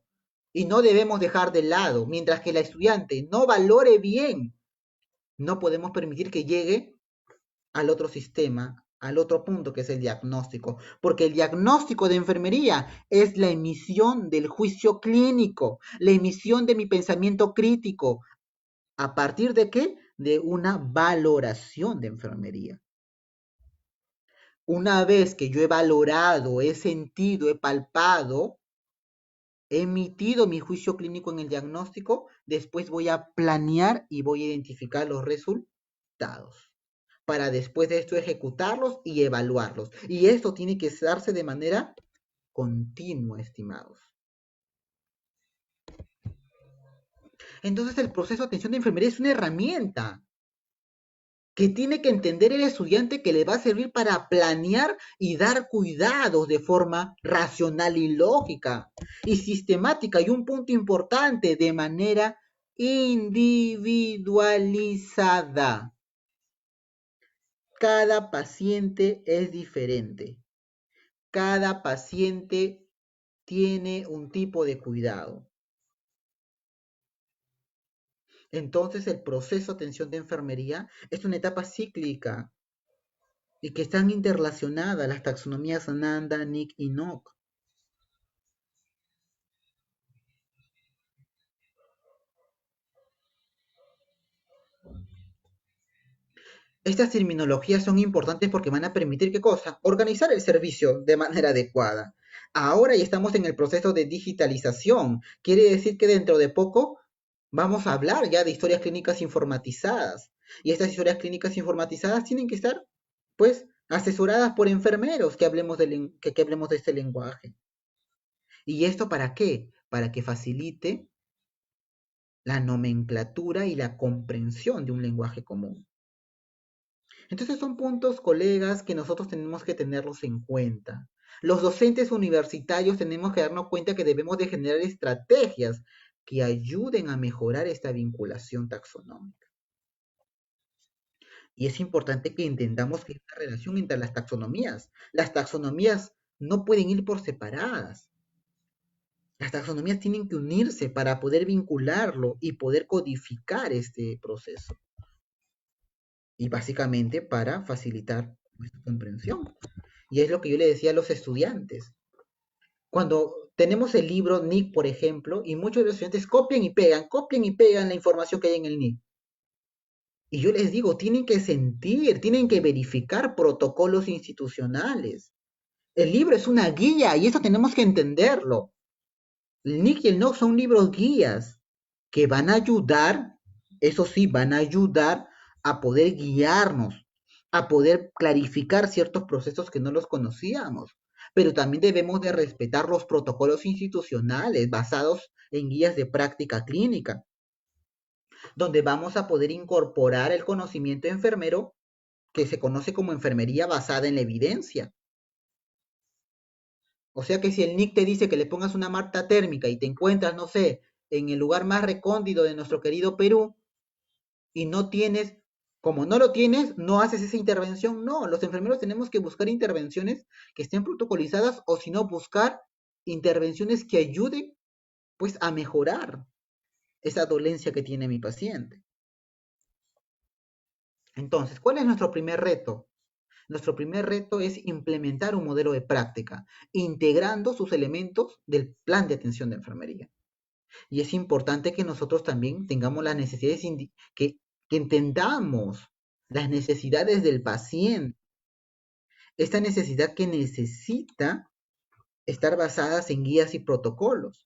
Y no debemos dejar de lado, mientras que el estudiante no valore bien, no podemos permitir que llegue al otro sistema, al otro punto que es el diagnóstico, porque el diagnóstico de enfermería es la emisión del juicio clínico, la emisión de mi pensamiento crítico. ¿A partir de qué? De una valoración de enfermería. Una vez que yo he valorado, he sentido, he palpado, he emitido mi juicio clínico en el diagnóstico, después voy a planear y voy a identificar los resultados para después de esto ejecutarlos y evaluarlos. Y esto tiene que darse de manera continua, estimados. Entonces el proceso de atención de enfermería es una herramienta que tiene que entender el estudiante que le va a servir para planear y dar cuidados de forma racional y lógica y sistemática. Y un punto importante, de manera individualizada. Cada paciente es diferente. Cada paciente tiene un tipo de cuidado. Entonces el proceso de atención de enfermería es una etapa cíclica y que están interrelacionadas las taxonomías Ananda, Nick y Nock. Estas terminologías son importantes porque van a permitir, ¿qué cosa? Organizar el servicio de manera adecuada. Ahora ya estamos en el proceso de digitalización. Quiere decir que dentro de poco vamos a hablar ya de historias clínicas informatizadas. Y estas historias clínicas informatizadas tienen que estar, pues, asesoradas por enfermeros que hablemos que hablemos de este lenguaje. ¿Y esto para qué? Para que facilite la nomenclatura y la comprensión de un lenguaje común. Entonces son puntos, colegas, que nosotros tenemos que tenerlos en cuenta. Los docentes universitarios tenemos que darnos cuenta que debemos de generar estrategias que ayuden a mejorar esta vinculación taxonómica. Y es importante que entendamos que hay una relación entre las taxonomías. Las taxonomías no pueden ir por separadas. Las taxonomías tienen que unirse para poder vincularlo y poder codificar este proceso. Y básicamente para facilitar nuestra comprensión. Y es lo que yo le decía a los estudiantes. Cuando tenemos el libro NIC, por ejemplo, y muchos de los estudiantes copian y pegan la información que hay en el NIC. Y yo les digo, tienen que sentir, tienen que verificar protocolos institucionales. El libro es una guía y eso tenemos que entenderlo. El NIC y el NOC son libros guías que van a ayudar, eso sí, van a ayudar a poder guiarnos, a poder clarificar ciertos procesos que no los conocíamos. Pero también debemos de respetar los protocolos institucionales basados en guías de práctica clínica, donde vamos a poder incorporar el conocimiento enfermero que se conoce como enfermería basada en la evidencia. O sea que si el NIC te dice que le pongas una marta térmica y te encuentras, no sé, en el lugar más recóndito de nuestro querido Perú y no tienes Como no lo tienes, no haces esa intervención. No, los enfermeros tenemos que buscar intervenciones que estén protocolizadas o si no, buscar intervenciones que ayuden pues a mejorar esa dolencia que tiene mi paciente. Entonces, ¿cuál es nuestro primer reto? Nuestro primer reto es implementar un modelo de práctica, integrando sus elementos del plan de atención de enfermería. Y es importante que nosotros también tengamos las necesidades, que entendamos las necesidades del paciente. Esta necesidad que necesita estar basadas en guías y protocolos,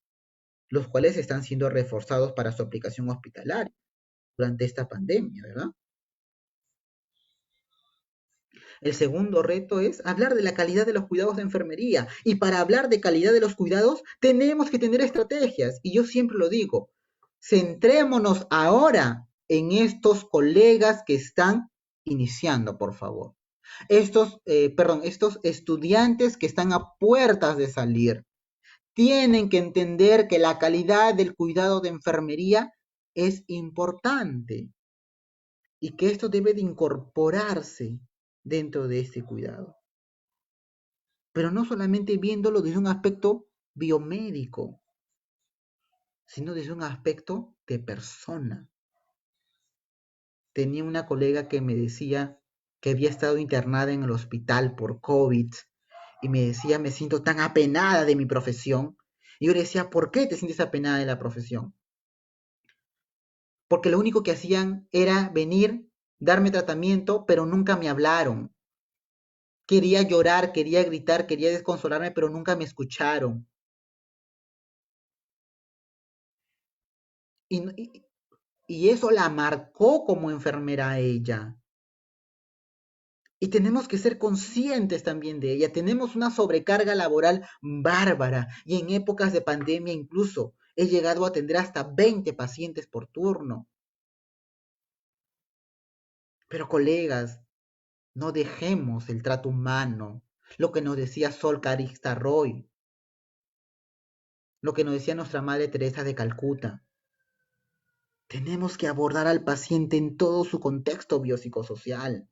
los cuales están siendo reforzados para su aplicación hospitalaria durante esta pandemia, ¿verdad? El segundo reto es hablar de la calidad de los cuidados de enfermería. Y para hablar de calidad de los cuidados, tenemos que tener estrategias. Y yo siempre lo digo, centrémonos ahora en estos colegas que están iniciando, por favor. Estos estudiantes que están a puertas de salir. Tienen que entender que la calidad del cuidado de enfermería es importante y que esto debe de incorporarse dentro de este cuidado. Pero no solamente viéndolo desde un aspecto biomédico, sino desde un aspecto de persona. Tenía una colega que me decía que había estado internada en el hospital por COVID y me decía, me siento tan apenada de mi profesión. Y yo le decía, ¿por qué te sientes apenada de la profesión? Porque lo único que hacían era venir, darme tratamiento, pero nunca me hablaron. Quería llorar, quería gritar, quería desconsolarme, pero nunca me escucharon. Y, y, y eso la marcó como enfermera a ella. Y tenemos que ser conscientes también de ella. Tenemos una sobrecarga laboral bárbara y en épocas de pandemia incluso he llegado a atender hasta 20 pacientes por turno. Pero colegas, no dejemos el trato humano, lo que nos decía Sol Carista Roy, lo que nos decía nuestra Madre Teresa de Calcuta. Tenemos que abordar al paciente en todo su contexto biopsicosocial.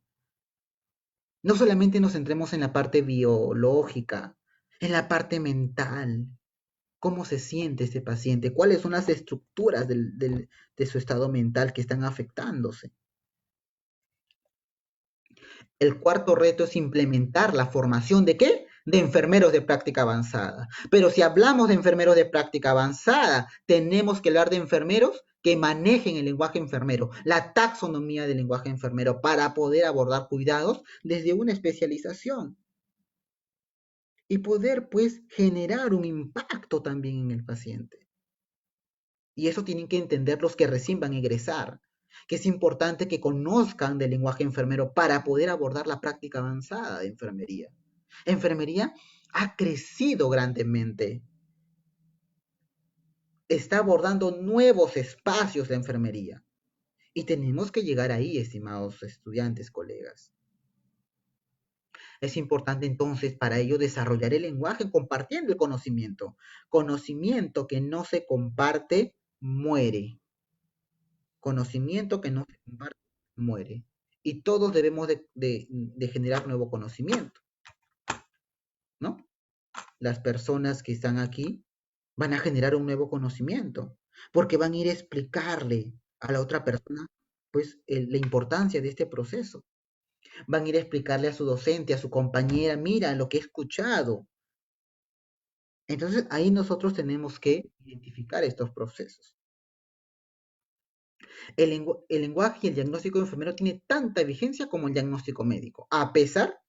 No solamente nos centremos en la parte biológica, en la parte mental. ¿Cómo se siente este paciente? ¿Cuáles son las estructuras de su estado mental que están afectándose? El cuarto reto es implementar la formación ¿de qué? De enfermeros de práctica avanzada. Pero si hablamos de enfermeros de práctica avanzada, tenemos que hablar de enfermeros que manejen el lenguaje enfermero, la taxonomía del lenguaje enfermero para poder abordar cuidados desde una especialización y poder pues generar un impacto también en el paciente. Y eso tienen que entender los que recién van a egresar, que es importante que conozcan del lenguaje enfermero para poder abordar la práctica avanzada de enfermería. Enfermería ha crecido grandemente. Está abordando nuevos espacios de enfermería. Y tenemos que llegar ahí, estimados estudiantes, colegas. Es importante entonces para ello desarrollar el lenguaje compartiendo el conocimiento. Conocimiento que no se comparte muere. Conocimiento que no se comparte muere. Y todos debemos de generar nuevo conocimiento, ¿no? Las personas que están aquí van a generar un nuevo conocimiento, porque van a ir a explicarle a la otra persona, pues, la importancia de este proceso. Van a ir a explicarle a su docente, a su compañera, mira lo que he escuchado. Entonces, ahí nosotros tenemos que identificar estos procesos. El lenguaje y el diagnóstico enfermero tiene tanta vigencia como el diagnóstico médico. A pesar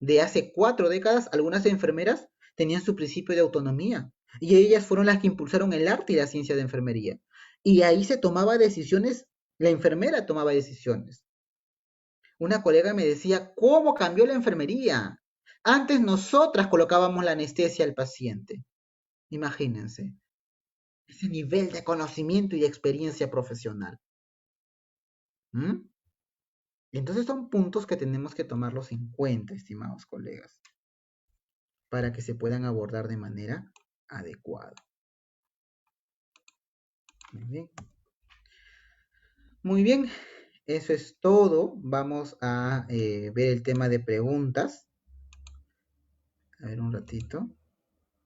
de hace 4 décadas, algunas enfermeras tenían su principio de autonomía y ellas fueron las que impulsaron el arte y la ciencia de enfermería. Y ahí se tomaba decisiones, la enfermera tomaba decisiones. Una colega me decía, ¿cómo cambió la enfermería? Antes nosotras colocábamos la anestesia al paciente. Imagínense, ese nivel de conocimiento y experiencia profesional. ¿Mm? Entonces son puntos que tenemos que tomarlos en cuenta, estimados colegas, para que se puedan abordar de manera adecuada. Muy bien. Muy bien. eso es todo. Vamos a ver el tema de preguntas. A ver un ratito.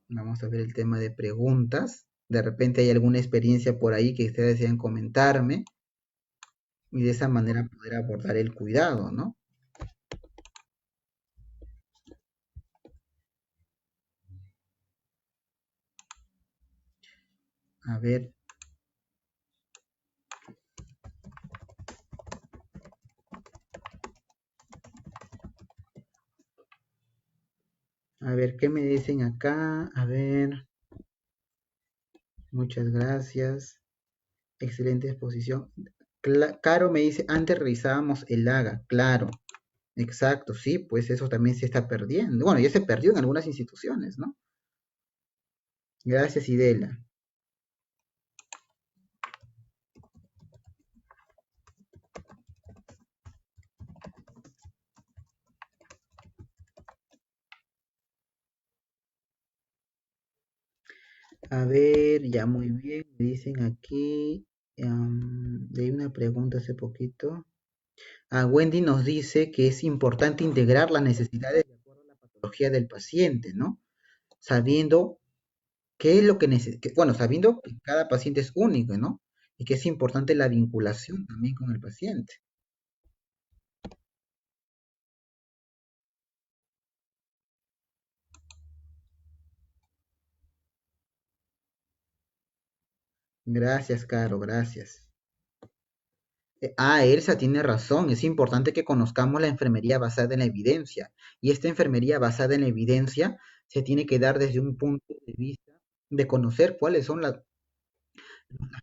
Vamos a ver el tema de preguntas. De repente hay alguna experiencia por ahí que ustedes desean comentarme y de esa manera poder abordar el cuidado, ¿no? A ver, a ver, ¿qué me dicen acá? A ver, muchas gracias. Excelente exposición. Caro me dice, antes revisábamos el AGA, claro, exacto, sí, pues eso también se está perdiendo. Bueno, ya se perdió en algunas instituciones, ¿no? Gracias, Idela. A ver, ya muy bien, me dicen aquí, leí una pregunta hace poquito. Wendy nos dice que es importante integrar las necesidades de acuerdo a la patología del paciente, ¿no? Sabiendo qué es lo que necesita, bueno, sabiendo que cada paciente es único, ¿no? Y que es importante la vinculación también con el paciente. Gracias, Caro, gracias. Elsa tiene razón, es importante que conozcamos la enfermería basada en la evidencia. Y esta enfermería basada en la evidencia se tiene que dar desde un punto de vista de conocer cuáles son la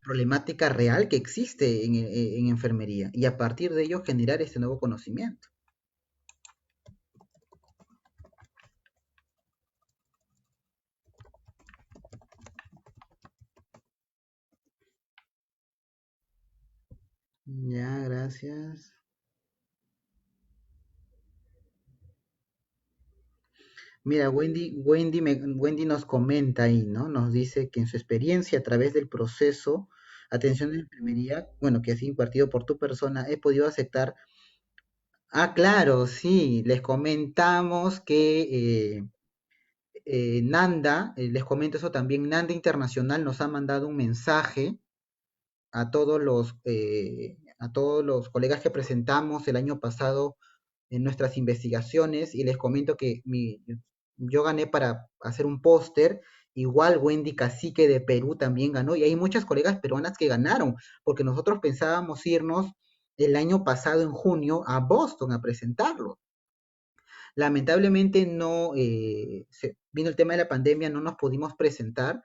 problemática real que existe en enfermería y a partir de ello generar este nuevo conocimiento. Ya, gracias. Mira, Wendy nos comenta ahí, ¿no? Nos dice que en su experiencia a través del proceso, atención de enfermería, bueno, que ha sido impartido por tu persona, he podido aceptar. Claro, sí, les comentamos que Nanda, les comento eso también, Nanda Internacional nos ha mandado un mensaje a todos los colegas que presentamos el año pasado en nuestras investigaciones y les comento que yo gané para hacer un póster, igual Wendy Cacique de Perú también ganó y hay muchas colegas peruanas que ganaron, porque nosotros pensábamos irnos el año pasado en junio a Boston a presentarlo. Lamentablemente no, vino el tema de la pandemia, no nos pudimos presentar,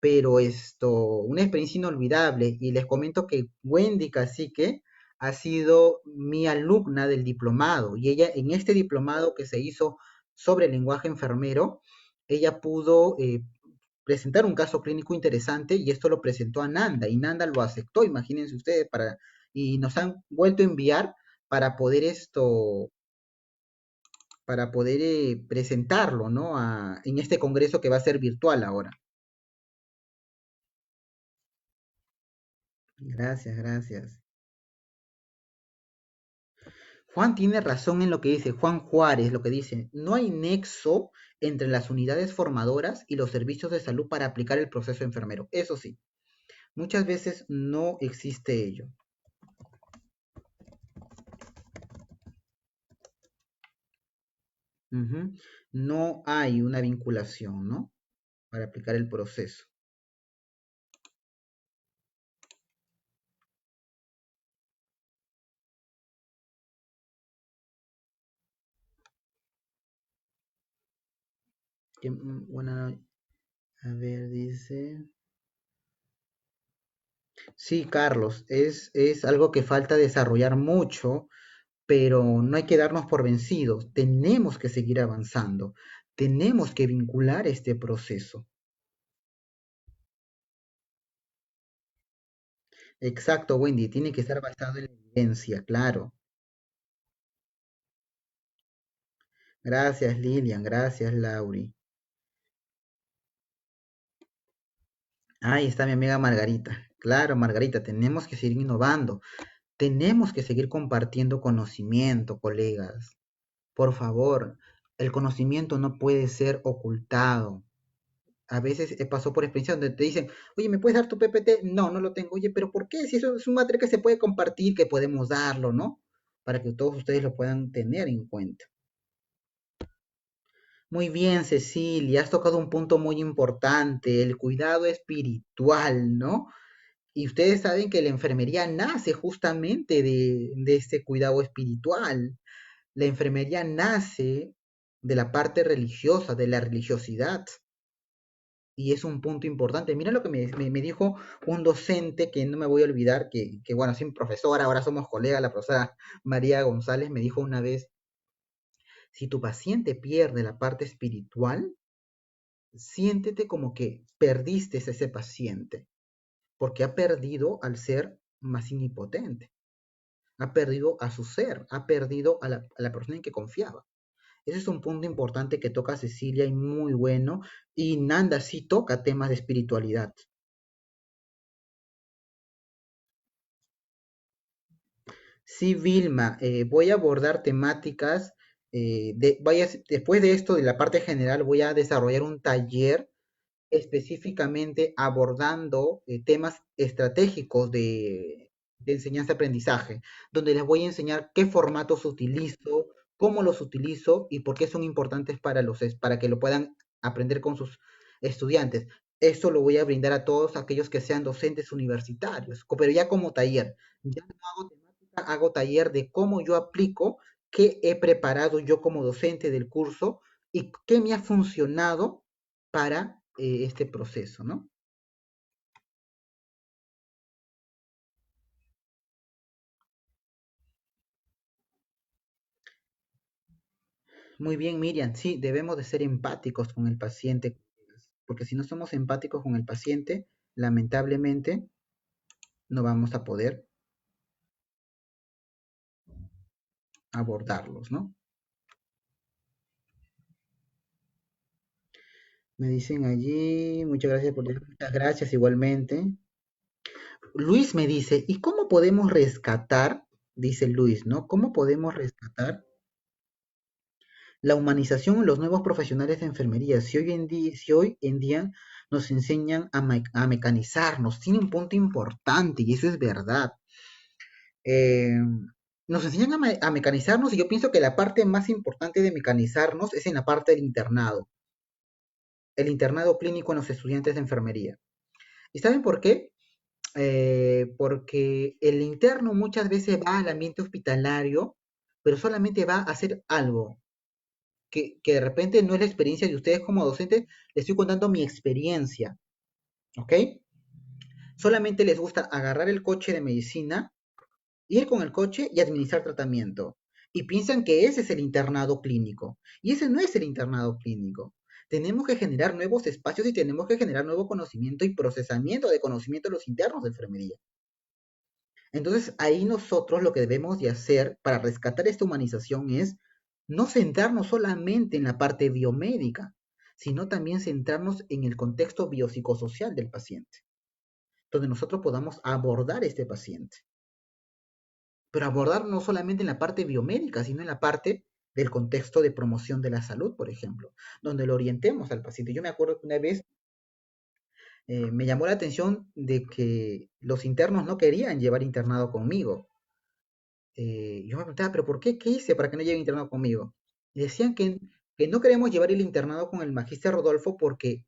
pero una experiencia inolvidable. Y les comento que Wendy Cacique ha sido mi alumna del diplomado y ella en este diplomado que se hizo sobre el lenguaje enfermero, ella pudo presentar un caso clínico interesante y esto lo presentó a Nanda y Nanda lo aceptó, imagínense ustedes, y nos han vuelto a enviar para poder presentarlo, ¿no? En este congreso que va a ser virtual ahora. Gracias, gracias. Juan tiene razón en lo que dice, Juan Juárez, lo que dice, no hay nexo entre las unidades formadoras y los servicios de salud para aplicar el proceso enfermero. Eso sí, muchas veces no existe ello. Ujú. No hay una vinculación, ¿no? Para aplicar el proceso. Bueno, a ver, dice. Sí, Carlos, es algo que falta desarrollar mucho, pero no hay que darnos por vencidos. Tenemos que seguir avanzando. Tenemos que vincular este proceso. Exacto, Wendy, tiene que estar basado en la evidencia, claro. Gracias, Lilian, gracias, Lauri. Ahí está mi amiga Margarita. Claro, Margarita, tenemos que seguir innovando. Tenemos que seguir compartiendo conocimiento, colegas. Por favor, el conocimiento no puede ser ocultado. A veces pasó por experiencia donde te dicen, oye, ¿me puedes dar tu PPT? No, no lo tengo. Oye, pero ¿por qué? Si eso es un material que se puede compartir, que podemos darlo, ¿no? Para que todos ustedes lo puedan tener en cuenta. Muy bien, Cecilia, has tocado un punto muy importante, el cuidado espiritual, ¿no? Y ustedes saben que la enfermería nace justamente de este cuidado espiritual. La enfermería nace de la parte religiosa, de la religiosidad. Y es un punto importante. Mira lo que me dijo un docente que no me voy a olvidar, que bueno, soy profesora, ahora somos colegas, la profesora María González me dijo una vez, si tu paciente pierde la parte espiritual, siéntete como que perdiste a ese paciente, porque ha perdido al ser más omnipotente, ha perdido a su ser, ha perdido a la persona en que confiaba. Ese es un punto importante que toca Cecilia y muy bueno. Y Nanda sí toca temas de espiritualidad. Sí, Vilma, voy a abordar temáticas. Después de esto, de la parte general, voy a desarrollar un taller específicamente abordando temas estratégicos de enseñanza-aprendizaje, donde les voy a enseñar qué formatos utilizo, cómo los utilizo y por qué son importantes para que lo puedan aprender con sus estudiantes. Esto lo voy a brindar a todos aquellos que sean docentes universitarios, pero ya como taller. Ya no hago temática, hago taller de cómo yo aplico, qué he preparado yo como docente del curso y qué me ha funcionado para este proceso, ¿no? Muy bien, Miriam, sí, debemos de ser empáticos con el paciente, porque si no somos empáticos con el paciente, lamentablemente no vamos a poder abordarlos, ¿no? Me dicen allí, muchas gracias muchas gracias igualmente. Luis me dice, ¿y cómo podemos rescatar? Dice Luis, ¿no? ¿Cómo podemos rescatar la humanización en los nuevos profesionales de enfermería? Si hoy en día nos enseñan a mecanizarnos, tiene un punto importante y eso es verdad. Eh, Nos enseñan a mecanizarnos y yo pienso que la parte más importante de mecanizarnos es en la parte del internado, el internado clínico en los estudiantes de enfermería. ¿Y saben por qué? Porque el interno muchas veces va al ambiente hospitalario, pero solamente va a hacer algo, que de repente no es la experiencia de ustedes como docentes, les estoy contando mi experiencia, ¿ok? Solamente les gusta agarrar el coche de medicina, ir con el coche y administrar tratamiento. Y piensan que ese es el internado clínico. Y ese no es el internado clínico. Tenemos que generar nuevos espacios y tenemos que generar nuevo conocimiento y procesamiento de conocimiento de los internos de enfermería. Entonces, ahí nosotros lo que debemos de hacer para rescatar esta humanización es no centrarnos solamente en la parte biomédica, sino también centrarnos en el contexto biopsicosocial del paciente, donde nosotros podamos abordar este paciente. Pero abordar no solamente en la parte biomédica, sino en la parte del contexto de promoción de la salud, por ejemplo, donde lo orientemos al paciente. Yo me acuerdo que una vez me llamó la atención de que los internos no querían llevar internado conmigo. Yo me preguntaba, ¿pero por qué? ¿Qué hice para que no lleve internado conmigo? Y decían que no queremos llevar el internado con el magíster Rodolfo porque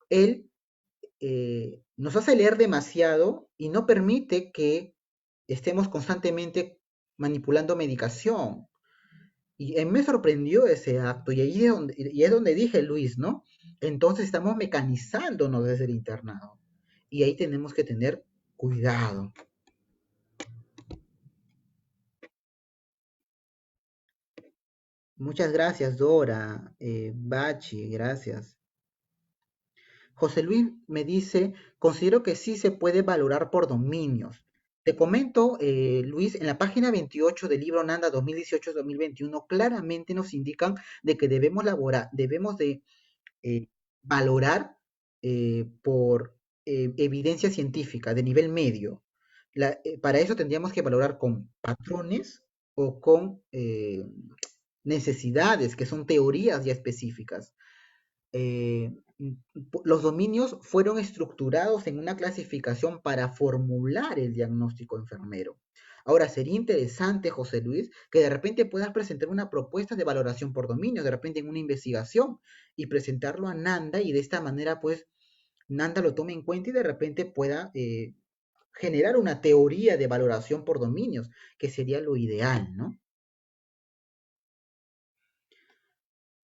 él nos hace leer demasiado y no permite que estemos constantemente manipulando medicación. Y me sorprendió ese acto, y es donde dije, Luis, ¿no? Entonces estamos mecanizándonos desde el internado. Y ahí tenemos que tener cuidado. Muchas gracias, Dora. Bachi, gracias. José Luis me dice, considero que sí se puede valorar por dominios. Te comento, Luis, en la página 28 del libro Nanda 2018-2021 claramente nos indican de que debemos de eh, valorar por evidencia científica de nivel medio. Para eso tendríamos que valorar con patrones o con necesidades, que son teorías ya específicas. Eh, los dominios fueron estructurados en una clasificación para formular el diagnóstico enfermero. Ahora, sería interesante, José Luis, que de repente puedas presentar una propuesta de valoración por dominio, de repente en una investigación, y presentarlo a Nanda y de esta manera, pues, Nanda lo tome en cuenta y de repente pueda generar una teoría de valoración por dominios, que sería lo ideal, ¿no?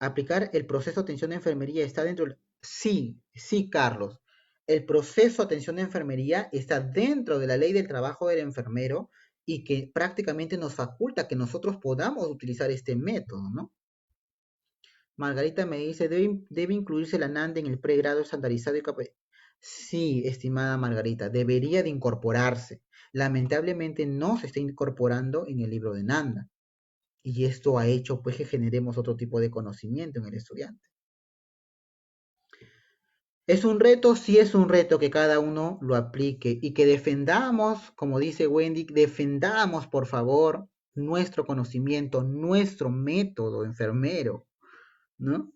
Aplicar el proceso de atención de enfermería está dentro del... Sí, sí, Carlos. El proceso de atención de enfermería está dentro de la ley del trabajo del enfermero y que prácticamente nos faculta que nosotros podamos utilizar este método, ¿no? Margarita me dice, ¿debe incluirse la NAND en el pregrado estandarizado y Sí, estimada Margarita, debería de incorporarse. Lamentablemente no se está incorporando en el libro de Nanda. Y esto ha hecho pues que generemos otro tipo de conocimiento en el estudiante. ¿Es un reto? Sí es un reto que cada uno lo aplique y que defendamos, como dice Wendy, defendamos por favor nuestro conocimiento, nuestro método enfermero, ¿no?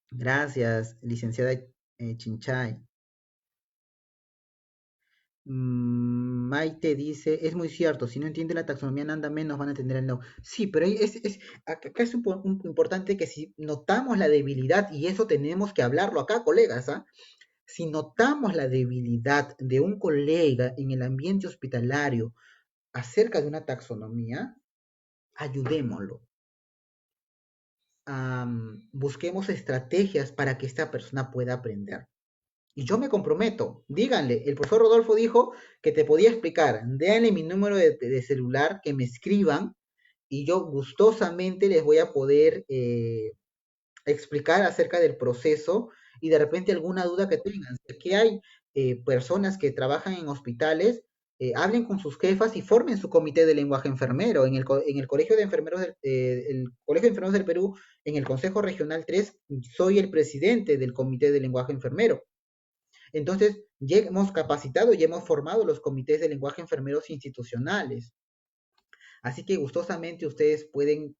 Gracias, licenciada Chinchay. Maite dice, es muy cierto, si no entiende la taxonomía Nanda menos van a entender el no. Sí, pero acá es importante que si notamos la debilidad, y eso tenemos que hablarlo acá, colegas, ¿ah? Si notamos la debilidad de un colega en el ambiente hospitalario acerca de una taxonomía, ayudémoslo. Busquemos estrategias para que esta persona pueda aprender. Y yo me comprometo, díganle, el profesor Rodolfo dijo que te podía explicar, déjenle mi número de celular, que me escriban y yo gustosamente les voy a poder explicar acerca del proceso y de repente alguna duda que tengan. Si aquí hay personas que trabajan en hospitales, hablen con sus jefas y formen su comité de lenguaje enfermero. En el Colegio de Enfermeros el Colegio de Enfermeros del Perú, en el Consejo Regional 3, soy el presidente del comité de lenguaje enfermero. Entonces, ya hemos capacitado y hemos formado los comités de lenguaje enfermeros institucionales. Así que gustosamente ustedes pueden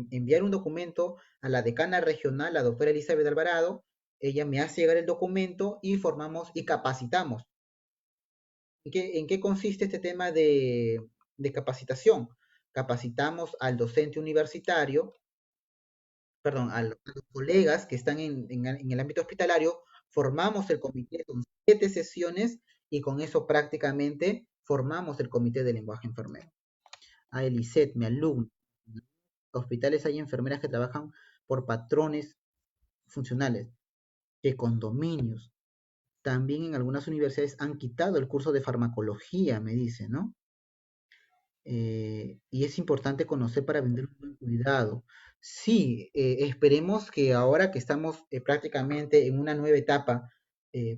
enviar un documento a la decana regional, la doctora Elizabeth Alvarado. Ella me hace llegar el documento y formamos y capacitamos. En qué consiste este tema de capacitación? Capacitamos al docente universitario, perdón, a los colegas que están en el ámbito hospitalario, formamos el comité con 7 sesiones y con eso prácticamente formamos el comité de lenguaje enfermero. A Elisette, mi alumno. En los hospitales hay enfermeras que trabajan por patrones funcionales, que condominios. También en algunas universidades han quitado el curso de farmacología, me dice, ¿no? Y es importante conocer para vender un buen cuidado. Sí, esperemos que ahora que estamos prácticamente en una nueva etapa,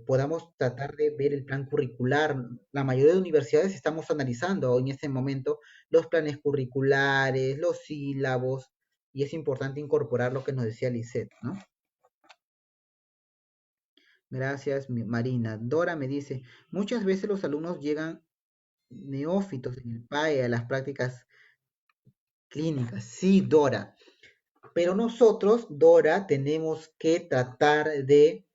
podamos tratar de ver el plan curricular. La mayoría de universidades estamos analizando en este momento los planes curriculares, los sílabos, y es importante incorporar lo que nos decía Lisette, ¿no? Gracias, Marina. Dora me dice, muchas veces los alumnos llegan neófitos en el PAE a las prácticas clínicas. Sí, Dora. Pero nosotros, Dora, tenemos que tratar de,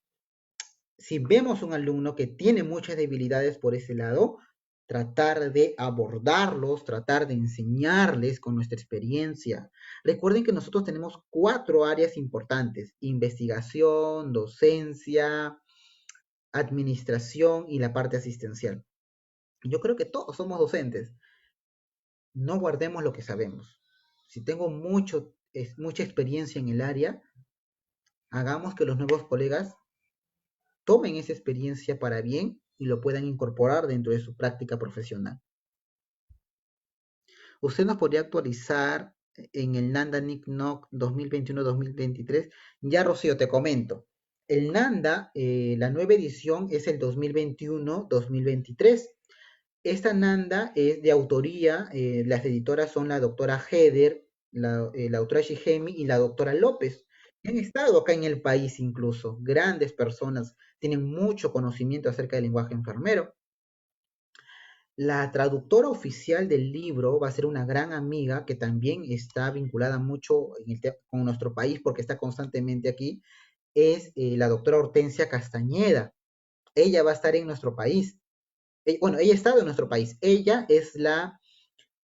si vemos un alumno que tiene muchas debilidades por ese lado, tratar de abordarlos, tratar de enseñarles con nuestra experiencia. Recuerden que nosotros tenemos 4 áreas importantes: investigación, docencia, administración y la parte asistencial. Yo creo que todos somos docentes. No guardemos lo que sabemos. Si tengo mucha experiencia en el área, hagamos que los nuevos colegas tomen esa experiencia para bien y lo puedan incorporar dentro de su práctica profesional. Usted nos podría actualizar en el NANDA NIC-NOC 2021-2023. Ya, Rocío, te comento. El NANDA, la nueva edición es el 2021-2023. Esta NANDA es de autoría, las editoras son la doctora Heder, la doctora Shigemi y la doctora López. Han estado acá en el país incluso, grandes personas, tienen mucho conocimiento acerca del lenguaje enfermero. La traductora oficial del libro va a ser una gran amiga que también está vinculada mucho con nuestro país porque está constantemente aquí, es la doctora Hortensia Castañeda. Ella va a estar en nuestro país. Bueno, ella ha estado en nuestro país. Ella es la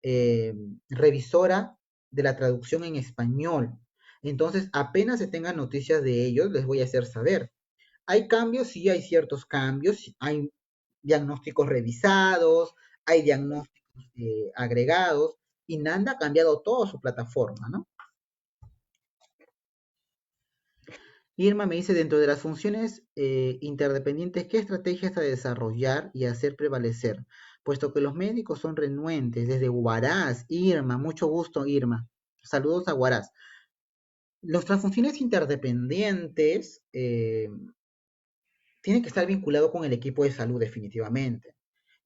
eh, revisora de la traducción en español. Entonces, apenas se tengan noticias de ellos, les voy a hacer saber. ¿Hay cambios? Sí, hay ciertos cambios. Hay diagnósticos revisados, hay diagnósticos agregados, y Nanda ha cambiado toda su plataforma, ¿no? Irma me dice, dentro de las funciones interdependientes, ¿qué estrategias a desarrollar y hacer prevalecer? Puesto que los médicos son renuentes, desde Huaraz, Irma, mucho gusto, Irma. Saludos a Huaraz. Nuestras funciones interdependientes tienen que estar vinculados con el equipo de salud, definitivamente.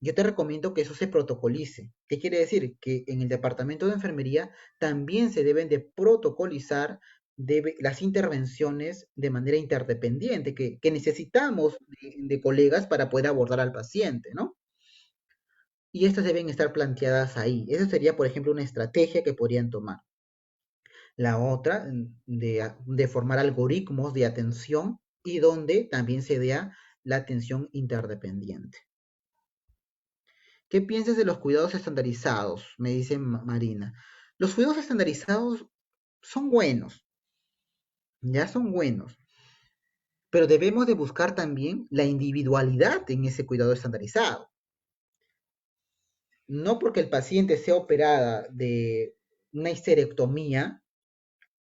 Yo te recomiendo que eso se protocolice. ¿Qué quiere decir? Que en el departamento de enfermería también se deben de protocolizar las intervenciones de manera interdependiente, que necesitamos de colegas para poder abordar al paciente, ¿no? Y estas deben estar planteadas ahí. Esa sería, por ejemplo, una estrategia que podrían tomar. La otra, de formar algoritmos de atención y donde también se dé la atención interdependiente. ¿Qué piensas de los cuidados estandarizados? Me dice Marina. Los cuidados estandarizados son buenos, ya son buenos, pero debemos de buscar también la individualidad en ese cuidado estandarizado. No porque el paciente sea operada de una histerectomía,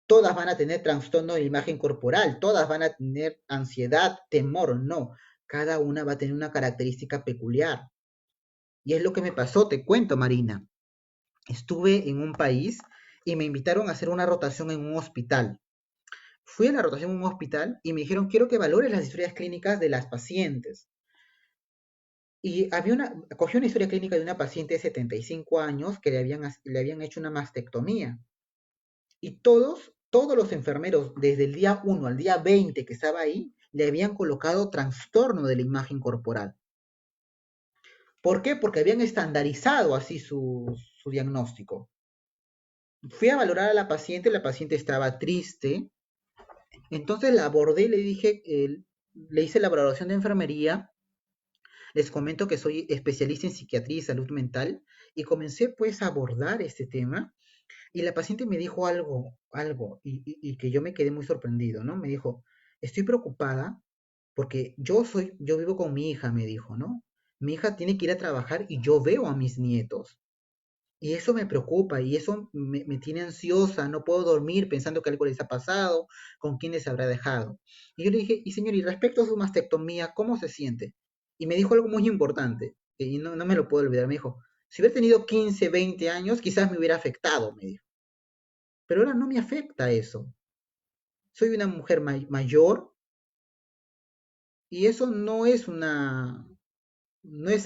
todas van a tener trastorno de la imagen corporal, todas van a tener ansiedad, temor, no. Cada una va a tener una característica peculiar. Y es lo que me pasó, te cuento, Marina. Estuve en un país y me invitaron a hacer una rotación en un hospital. Fui a la rotación en un hospital y me dijeron, quiero que valores las historias clínicas de las pacientes. Y cogí una historia clínica de una paciente de 75 años que le habían hecho una mastectomía. Y todos los enfermeros, desde el día 1 al día 20 que estaba ahí, le habían colocado trastorno de la imagen corporal. ¿Por qué? Porque habían estandarizado así su diagnóstico. Fui a valorar a la paciente estaba triste, entonces la abordé y le dije, le hice la valoración de enfermería, les comento que soy especialista en psiquiatría y salud mental, y comencé pues a abordar este tema, y la paciente me dijo algo, y que yo me quedé muy sorprendido, ¿no? Me dijo, estoy preocupada porque yo vivo con mi hija, me dijo, ¿no? Mi hija tiene que ir a trabajar y yo veo a mis nietos. Y eso me preocupa y eso me tiene ansiosa, no puedo dormir pensando que algo les ha pasado, con quién les habrá dejado. Y yo le dije, y señor, y respecto a su mastectomía, ¿cómo se siente? Y me dijo algo muy importante, y no me lo puedo olvidar, me dijo, si hubiera tenido 15, 20 años, quizás me hubiera afectado, me dijo. Pero ahora no me afecta eso. Soy una mujer mayor y eso no es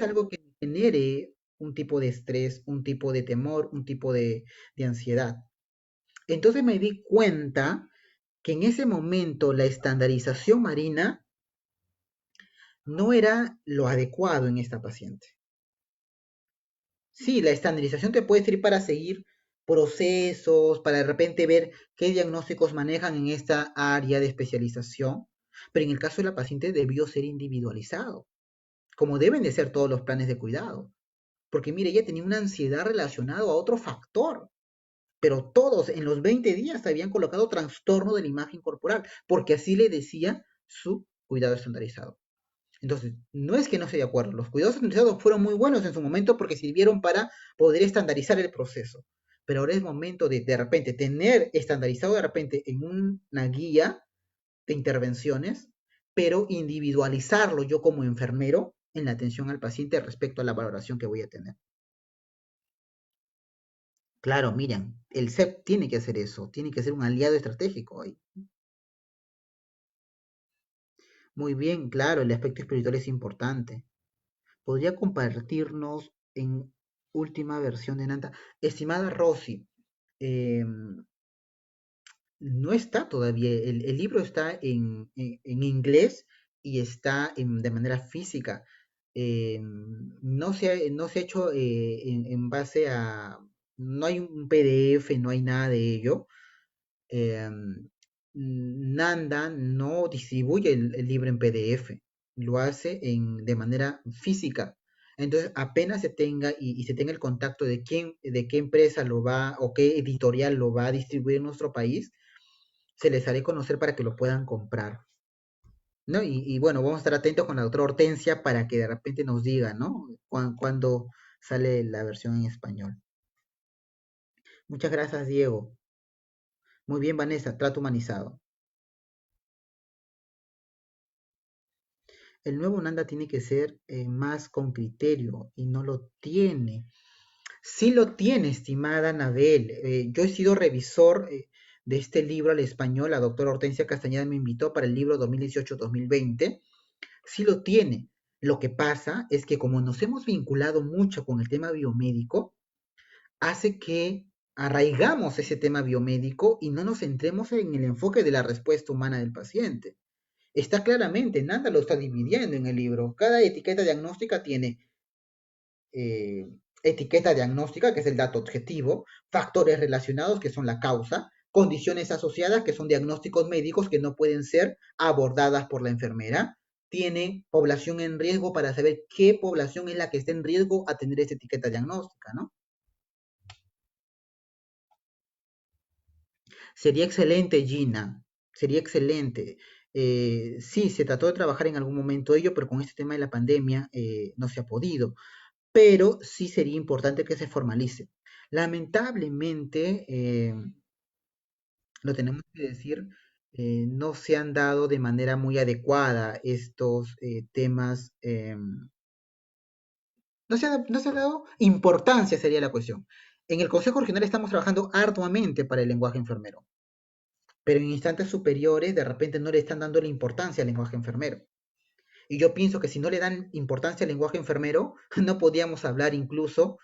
algo que genere un tipo de estrés, un tipo de temor, un tipo de ansiedad. Entonces me di cuenta que en ese momento la estandarización marina no era lo adecuado en esta paciente. Sí, la estandarización te puede servir para seguir procesos, para de repente ver qué diagnósticos manejan en esta área de especialización, pero en el caso de la paciente debió ser individualizado, como deben de ser todos los planes de cuidado. Porque mire, ella tenía una ansiedad relacionada a otro factor, pero todos en los 20 días habían colocado trastorno de la imagen corporal, porque así le decía su cuidado estandarizado. Entonces, no es que no esté de acuerdo, los cuidados estandarizados fueron muy buenos en su momento porque sirvieron para poder estandarizar el proceso, pero ahora es momento de repente tener estandarizado de repente en una guía de intervenciones, pero individualizarlo yo como enfermero en la atención al paciente respecto a la valoración que voy a tener. Claro, Miriam, el CEP tiene que hacer eso, tiene que ser un aliado estratégico ahí. Muy bien, claro, el aspecto espiritual es importante. ¿Podría compartirnos en última versión de Nanta? Estimada Rosy, no está todavía, el libro está en inglés y está de manera física. no se ha hecho en base a, no hay un PDF, no hay nada de ello. eh, Nanda no distribuye el libro en PDF, lo hace de manera física. Entonces, apenas se tenga y se tenga el contacto de de qué empresa lo va o qué editorial lo va a distribuir en nuestro país, se les haré conocer para que lo puedan comprar, ¿no? Bueno, vamos a estar atentos con la doctora Hortensia para que de repente nos diga, ¿no? Cuándo sale la versión en español. Muchas gracias, Diego. Muy bien, Vanessa, trato humanizado. El nuevo Nanda tiene que ser más con criterio y no lo tiene. Sí lo tiene, estimada Anabel. Yo he sido revisor de este libro al español. La doctora Hortensia Castañeda me invitó para el libro 2018-2020. Sí lo tiene. Lo que pasa es que como nos hemos vinculado mucho con el tema biomédico, hace que arraigamos ese tema biomédico y no nos centremos en el enfoque de la respuesta humana del paciente. Está claramente, Nanda lo está dividiendo en el libro. Cada etiqueta diagnóstica tiene etiqueta diagnóstica, que es el dato objetivo, factores relacionados, que son la causa, condiciones asociadas, que son diagnósticos médicos que no pueden ser abordadas por la enfermera, tiene población en riesgo para saber qué población es la que está en riesgo a tener esa etiqueta diagnóstica, ¿no? Sería excelente, Gina, sería excelente. Sí, se trató de trabajar en algún momento ello, pero con este tema de la pandemia no se ha podido. Pero sí sería importante que se formalice. Lamentablemente, lo tenemos que decir, no se han dado de manera muy adecuada estos temas, no se ha dado importancia, sería la cuestión. En el Consejo Regional estamos trabajando arduamente para el lenguaje enfermero, pero en instantes superiores de repente no le están dando la importancia al lenguaje enfermero. Y yo pienso que si no le dan importancia al lenguaje enfermero, no podíamos hablar incluso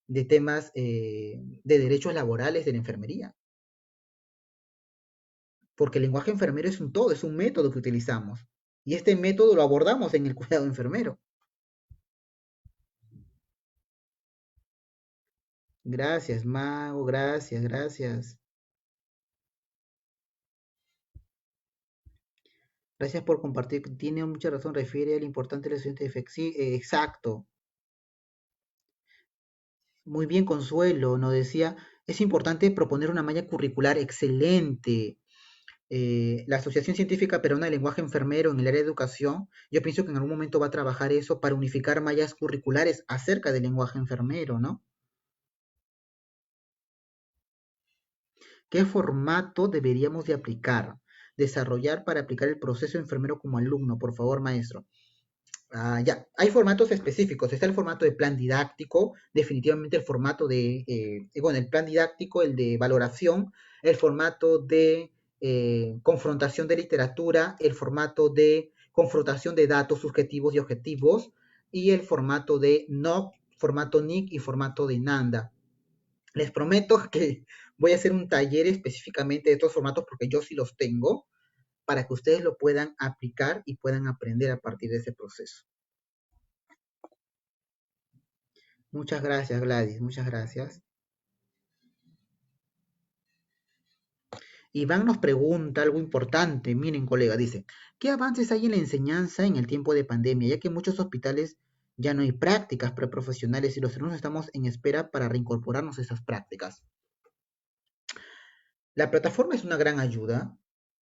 de temas de derechos laborales de la enfermería, porque el lenguaje enfermero es un todo, es un método que utilizamos, y este método lo abordamos en el cuidado enfermero. Gracias, Mago, gracias, gracias. Gracias por compartir, tiene mucha razón, refiere al importante de la estudiante de sí, exacto. Muy bien, Consuelo, nos decía, es importante proponer una malla curricular excelente. La Asociación Científica Peruana de Lenguaje Enfermero en el área de educación, yo pienso que en algún momento va a trabajar eso para unificar mallas curriculares acerca del lenguaje enfermero, ¿no? ¿Qué formato deberíamos de aplicar? Desarrollar para aplicar el proceso enfermero como alumno, por favor, maestro. Ya, hay formatos específicos. Está el formato de plan didáctico, definitivamente el formato bueno, el plan didáctico, el de valoración, el formato de confrontación de literatura, el formato de confrontación de datos subjetivos y objetivos, y el formato de NOC, formato NIC y formato de NANDA. Les prometo que voy a hacer un taller específicamente de estos formatos porque yo sí los tengo para que ustedes lo puedan aplicar y puedan aprender a partir de ese proceso. Muchas gracias, Gladys, muchas gracias. Iván nos pregunta algo importante. Miren, colega, dice, ¿qué avances hay en la enseñanza en el tiempo de pandemia? Ya que en muchos hospitales ya no hay prácticas preprofesionales y los alumnos estamos en espera para reincorporarnos a esas prácticas. La plataforma es una gran ayuda.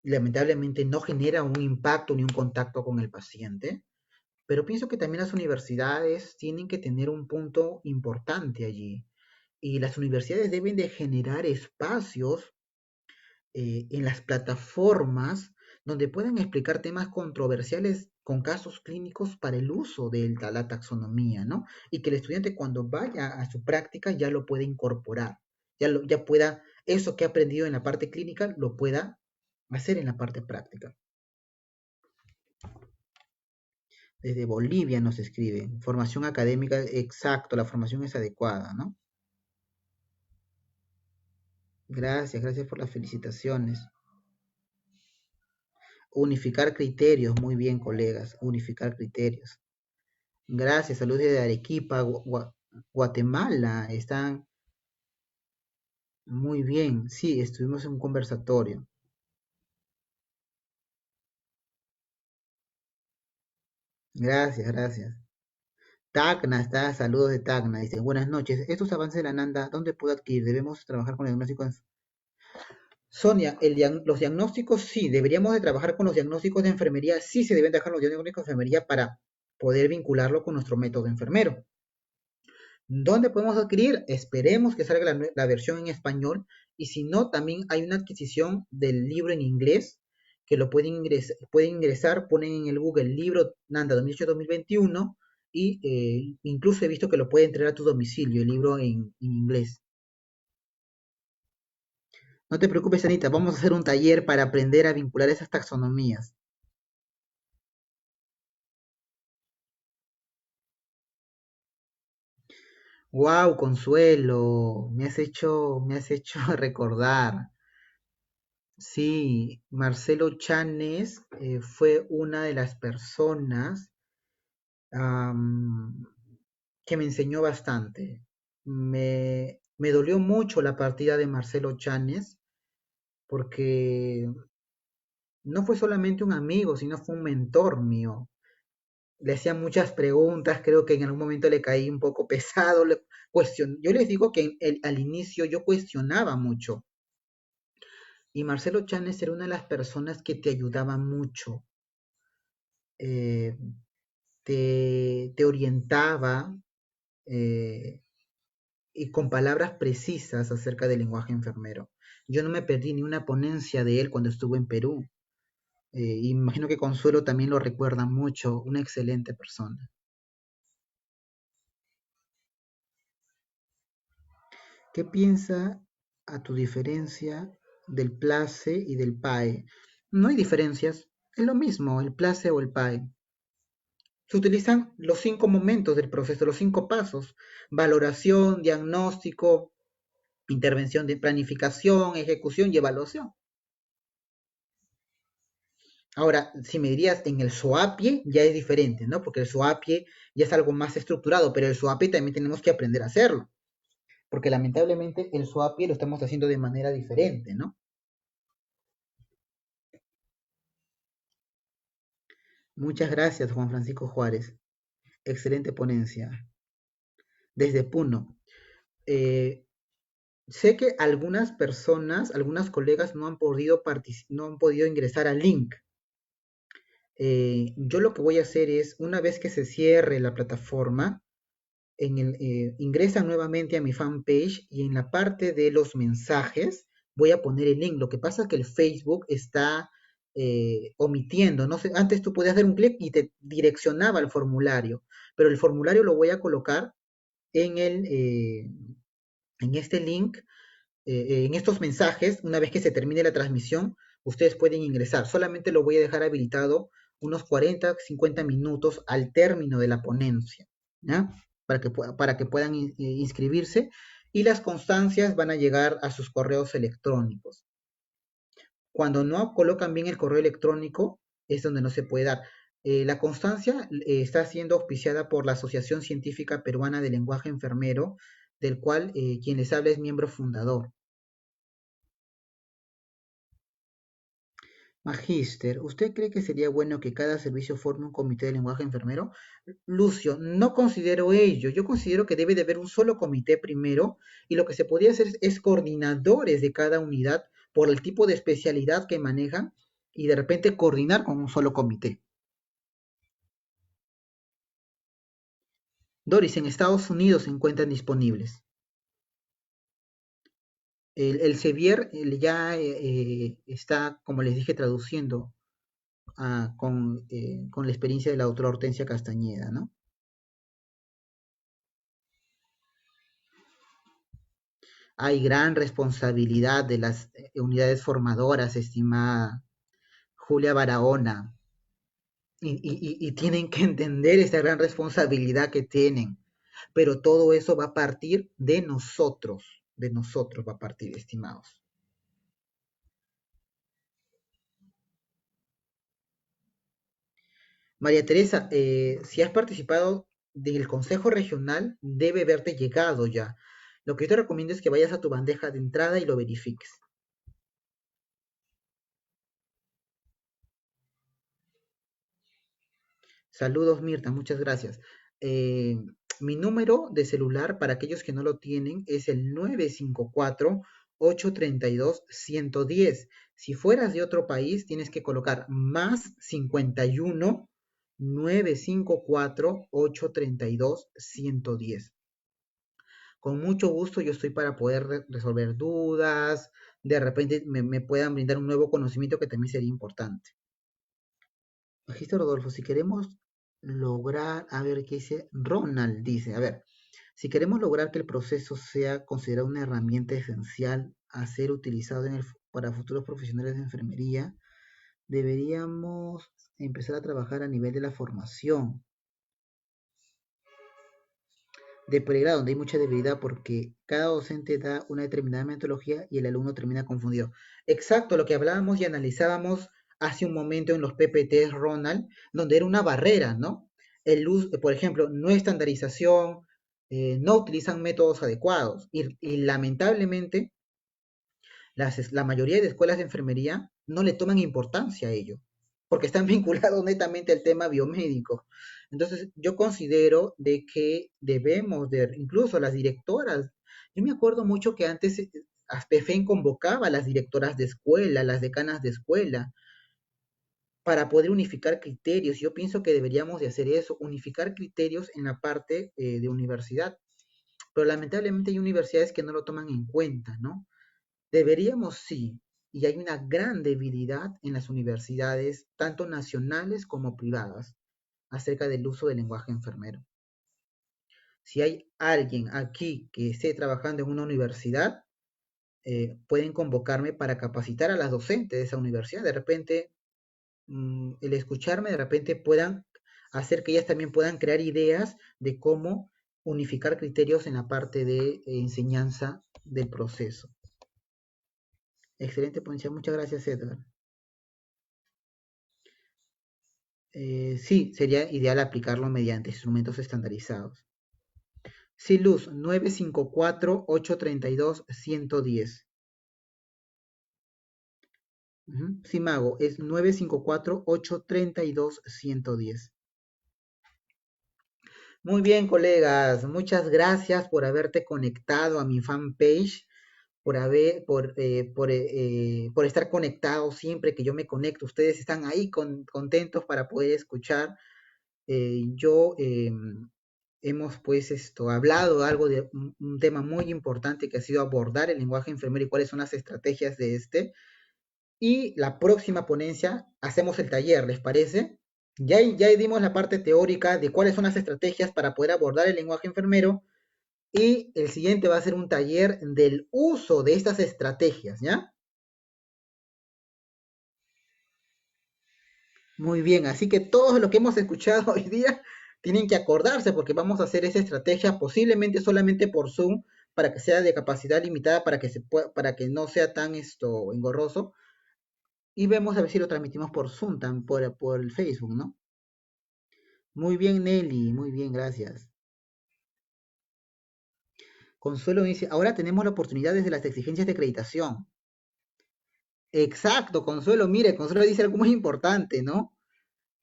Lamentablemente no genera un impacto ni un contacto con el paciente, pero pienso que también las universidades tienen que tener un punto importante allí. Y las universidades deben de generar espacios en las plataformas donde puedan explicar temas controversiales con casos clínicos para el uso de la taxonomía, ¿no? Y que el estudiante cuando vaya a su práctica ya lo pueda incorporar, ya pueda, eso que ha aprendido en la parte clínica, lo pueda hacer en la parte práctica. Desde Bolivia nos escriben, formación académica, exacto, la formación es adecuada, ¿no? Gracias, gracias por las felicitaciones. Unificar criterios, muy bien, colegas, unificar criterios. Gracias, saludos desde Arequipa, Guatemala. Están muy bien. Sí, estuvimos en un conversatorio. Gracias, gracias. Tacna está, saludos de Tacna. Dice, buenas noches. Estos avances de la NANDA, ¿dónde puedo adquirir? Debemos trabajar con el diagnóstico. Sonia, los diagnósticos sí, deberíamos de trabajar con los diagnósticos de enfermería, sí se deben dejar los diagnósticos de enfermería para poder vincularlo con nuestro método enfermero. ¿Dónde podemos adquirir? Esperemos que salga la versión en español y si no, también hay una adquisición del libro en inglés que lo pueden ingresar, ponen en el Google libro Nanda 2018-2021 y incluso he visto que lo pueden traer a tu domicilio, el libro en inglés. No te preocupes, Anita, vamos a hacer un taller para aprender a vincular esas taxonomías. Wow, Consuelo, me has hecho recordar. Sí, Marcelo Chanes fue una de las personas am, que me enseñó bastante. Me dolió mucho la partida de Marcelo Chanes porque no fue solamente un amigo, sino fue un mentor mío. Le hacía muchas preguntas, creo que en algún momento le caí un poco pesado. Yo les digo que al inicio yo cuestionaba mucho y Marcelo Chanes era una de las personas que te ayudaba mucho, eh, te orientaba eh, y con palabras precisas acerca del lenguaje enfermero. Yo no me perdí ni una ponencia de él cuando estuvo en Perú. Imagino que Consuelo también lo recuerda mucho, una excelente persona. ¿Qué piensa a tu diferencia del place y del PAE? No hay diferencias, es lo mismo, el place o el PAE. Se utilizan los 5 momentos del proceso, los 5 pasos: valoración, diagnóstico, intervención de planificación, ejecución y evaluación. Ahora, si me dirías en el SOAPIE, ya es diferente, ¿no? Porque el SOAPIE ya es algo más estructurado, pero el SOAPIE también tenemos que aprender a hacerlo, porque lamentablemente el SOAPIE lo estamos haciendo de manera diferente, ¿no? Muchas gracias, Juan Francisco Juárez. Excelente ponencia. Desde Puno. Eh, Sé que algunas personas, algunas colegas no han podido ingresar al link. Yo lo que voy a hacer es, una vez que se cierre la plataforma, ingresan nuevamente a mi fanpage y en la parte de los mensajes voy a poner el link. Lo que pasa es que el Facebook está omitiendo, no sé, antes tú podías dar un clic y te direccionaba al formulario, pero el formulario lo voy a colocar en en este link, en estos mensajes. Una vez que se termine la transmisión, ustedes pueden ingresar. Solamente lo voy a dejar habilitado unos 40, 50 minutos al término de la ponencia, ¿ya? Para que puedan inscribirse y las constancias van a llegar a sus correos electrónicos. Cuando no colocan bien el correo electrónico es donde no se puede dar. La constancia está siendo auspiciada por la Asociación Científica Peruana de Lenguaje Enfermero, del cual quien les habla es miembro fundador. Magíster, ¿usted cree que sería bueno que cada servicio forme un comité de lenguaje enfermero? Lucio, no considero ello. Yo considero que debe de haber un solo comité primero y lo que se podría hacer es coordinadores de cada unidad por el tipo de especialidad que manejan y de repente coordinar con un solo comité. Doris, en Estados Unidos se encuentran disponibles. El Sevier ya está, como les dije, traduciendo con la experiencia de la doctora Hortensia Castañeda, ¿no? Hay gran responsabilidad de las unidades formadoras, estimada Julia Barahona, y tienen que entender esa gran responsabilidad que tienen. Pero todo eso va a partir de nosotros va a partir, estimados. María Teresa, si has participado del Consejo Regional debe verte llegado ya. Lo que yo te recomiendo es que vayas a tu bandeja de entrada y lo verifiques. Saludos, Mirta, muchas gracias. Eh, Mi número de celular, para aquellos que no lo tienen, es el 954-832-110. Si fueras de otro país, tienes que colocar más 51-954-832-110. Con mucho gusto yo estoy para poder resolver dudas, de repente me puedan brindar un nuevo conocimiento que también sería importante. Magister Rodolfo, si queremos lograr, a ver qué dice Ronald, dice, a ver, si queremos lograr que el proceso sea considerado una herramienta esencial a ser utilizado para futuros profesionales de enfermería, deberíamos empezar a trabajar a nivel de la formación de pregrado, donde hay mucha debilidad porque cada docente da una determinada metodología y el alumno termina confundido. Exacto, lo que hablábamos y analizábamos hace un momento en los PPTs, Ronald, donde era una barrera, ¿no? El uso, por ejemplo, no estandarización, no utilizan métodos adecuados y lamentablemente la mayoría de escuelas de enfermería no le toman importancia a ello, porque están vinculados netamente al tema biomédico. Entonces, yo considero de que debemos de, incluso las directoras, yo me acuerdo mucho que antes ASPEFEN convocaba a las directoras de escuela, las decanas de escuela, para poder unificar criterios. Yo pienso que deberíamos de hacer eso, unificar criterios en la parte de universidad. Pero lamentablemente hay universidades que no lo toman en cuenta, ¿no? Deberíamos sí, y hay una gran debilidad en las universidades, tanto nacionales como privadas, acerca del uso del lenguaje enfermero. Si hay alguien aquí que esté trabajando en una universidad, pueden convocarme para capacitar a las docentes de esa universidad. De repente, el escucharme, de repente puedan hacer que ellas también puedan crear ideas de cómo unificar criterios en la parte de enseñanza del proceso. Excelente ponencia, muchas gracias, Edgar. Sí, sería ideal aplicarlo mediante instrumentos estandarizados. Sí, Luz, 954-832-110. Sí, Mago, es 954-832-110. Muy bien, colegas, muchas gracias por haberte conectado a mi fanpage, por estar conectados siempre que yo me conecto. Ustedes están ahí contentos para poder escuchar. Yo hemos pues hablado algo de un tema muy importante que ha sido abordar el lenguaje enfermero y cuáles son las estrategias de este. Y la próxima ponencia hacemos el taller, ¿les parece? Ya dimos la parte teórica de cuáles son las estrategias para poder abordar el lenguaje enfermero y el siguiente va a ser un taller del uso de estas estrategias, ¿ya? Muy bien, así que todo lo que hemos escuchado hoy día tienen que acordarse porque vamos a hacer esa estrategia posiblemente solamente por Zoom para que sea de capacidad limitada para que para que no sea tan engorroso y vemos a ver si lo transmitimos por Zoom, por el Facebook, ¿no? Muy bien, Nelly, muy bien, gracias. Consuelo dice, ahora tenemos la oportunidad desde las exigencias de acreditación. Exacto, Consuelo, mire, Consuelo dice algo muy importante, ¿no?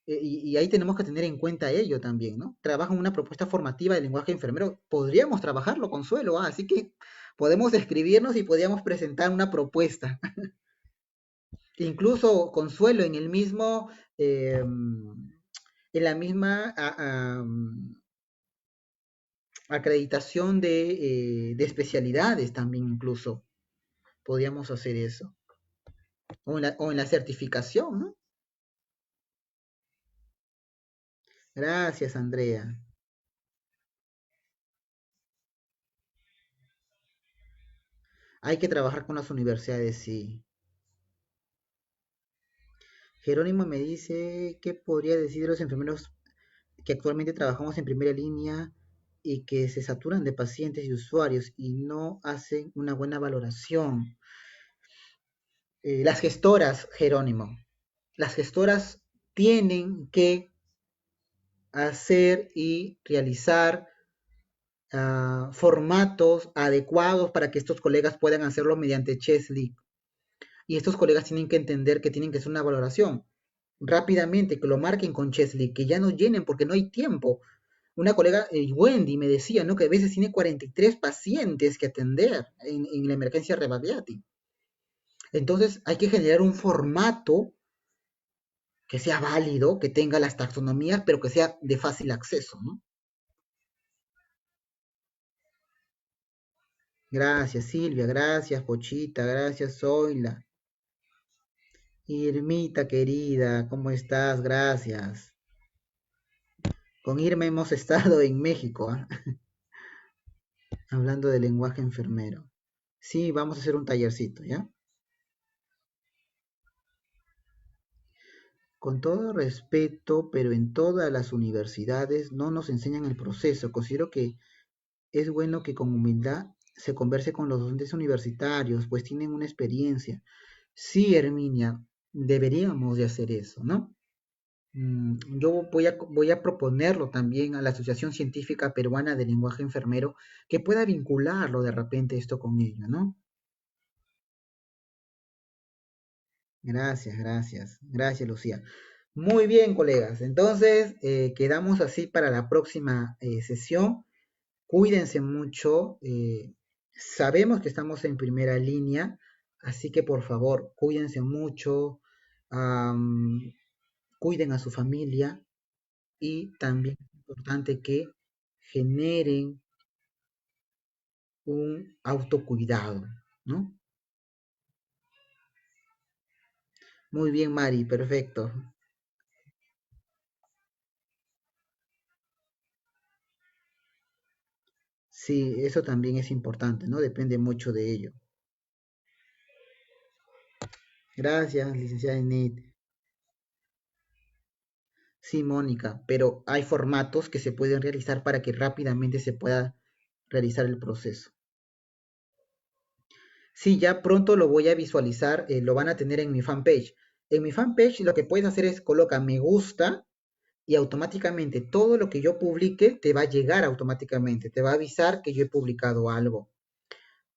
Y ahí tenemos que tener en cuenta ello también, ¿no? Trabajan una propuesta formativa de lenguaje enfermero. Podríamos trabajarlo, Consuelo, así que podemos escribirnos y podríamos presentar una propuesta. Incluso, Consuelo, en la misma acreditación de especialidades también incluso podríamos hacer eso. O en la certificación, ¿no? Gracias, Andrea. Hay que trabajar con las universidades, sí. Jerónimo me dice, ¿qué podría decir de los enfermeros que actualmente trabajamos en primera línea y que se saturan de pacientes y usuarios y no hacen una buena valoración? Las gestoras, Jerónimo, las gestoras tienen que hacer y realizar formatos adecuados para que estos colegas puedan hacerlo mediante Chessly. Y estos colegas tienen que entender que tienen que hacer una valoración rápidamente, que lo marquen con Chessly, que ya no llenen porque no hay tiempo. Una colega, Wendy, me decía, ¿no? Que a veces tiene 43 pacientes que atender en la emergencia Rebadiati. Entonces hay que generar un formato que sea válido, que tenga las taxonomías, pero que sea de fácil acceso, ¿no? Gracias, Silvia, gracias, Pochita, gracias, Zoila. Irmita querida, ¿cómo estás? Gracias. Con Irma hemos estado en México, ¿ah? Hablando de lenguaje enfermero. Sí, vamos a hacer un tallercito, ¿ya? Con todo respeto, pero en todas las universidades no nos enseñan el proceso. Considero que es bueno que con humildad se converse con los docentes universitarios, pues tienen una experiencia. Sí, Herminia, deberíamos de hacer eso, ¿no? Yo voy a proponerlo también a la Asociación Científica Peruana de Lenguaje Enfermero, que pueda vincularlo de repente esto con ello, ¿no? Gracias, gracias, gracias, Lucía. Muy bien, colegas. Entonces, quedamos así para la próxima sesión. Cuídense mucho. Sabemos que estamos en primera línea, así que por favor, cuídense mucho. am, Cuiden a su familia y también es importante que generen un autocuidado, ¿no? Muy bien, Mari, perfecto. Sí, eso también es importante, ¿no? Depende mucho de ello. Gracias, licenciada Enid. Sí, Mónica, pero hay formatos que se pueden realizar para que rápidamente se pueda realizar el proceso. Sí, ya pronto lo voy a visualizar, lo van a tener en mi fanpage. En mi fanpage lo que puedes hacer es coloca me gusta y automáticamente todo lo que yo publique te va a llegar automáticamente, te va a avisar que yo he publicado algo.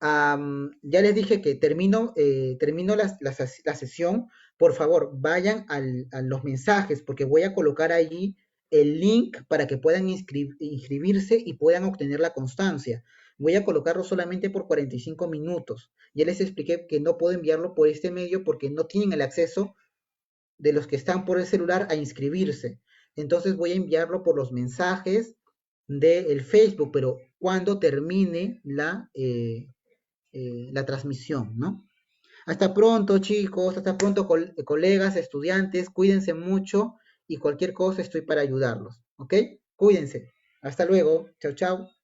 Ya les dije que termino la sesión. Por favor, vayan a los mensajes porque voy a colocar allí el link para que puedan inscribirse y puedan obtener la constancia. Voy a colocarlo solamente por 45 minutos. Ya les expliqué que no puedo enviarlo por este medio porque no tienen el acceso de los que están por el celular a inscribirse. Entonces voy a enviarlo por los mensajes del Facebook, pero cuando termine la transmisión, ¿no? Hasta pronto, chicos, hasta pronto, colegas, estudiantes, cuídense mucho y cualquier cosa estoy para ayudarlos, ¿ok? Cuídense. Hasta luego. Chao, chao.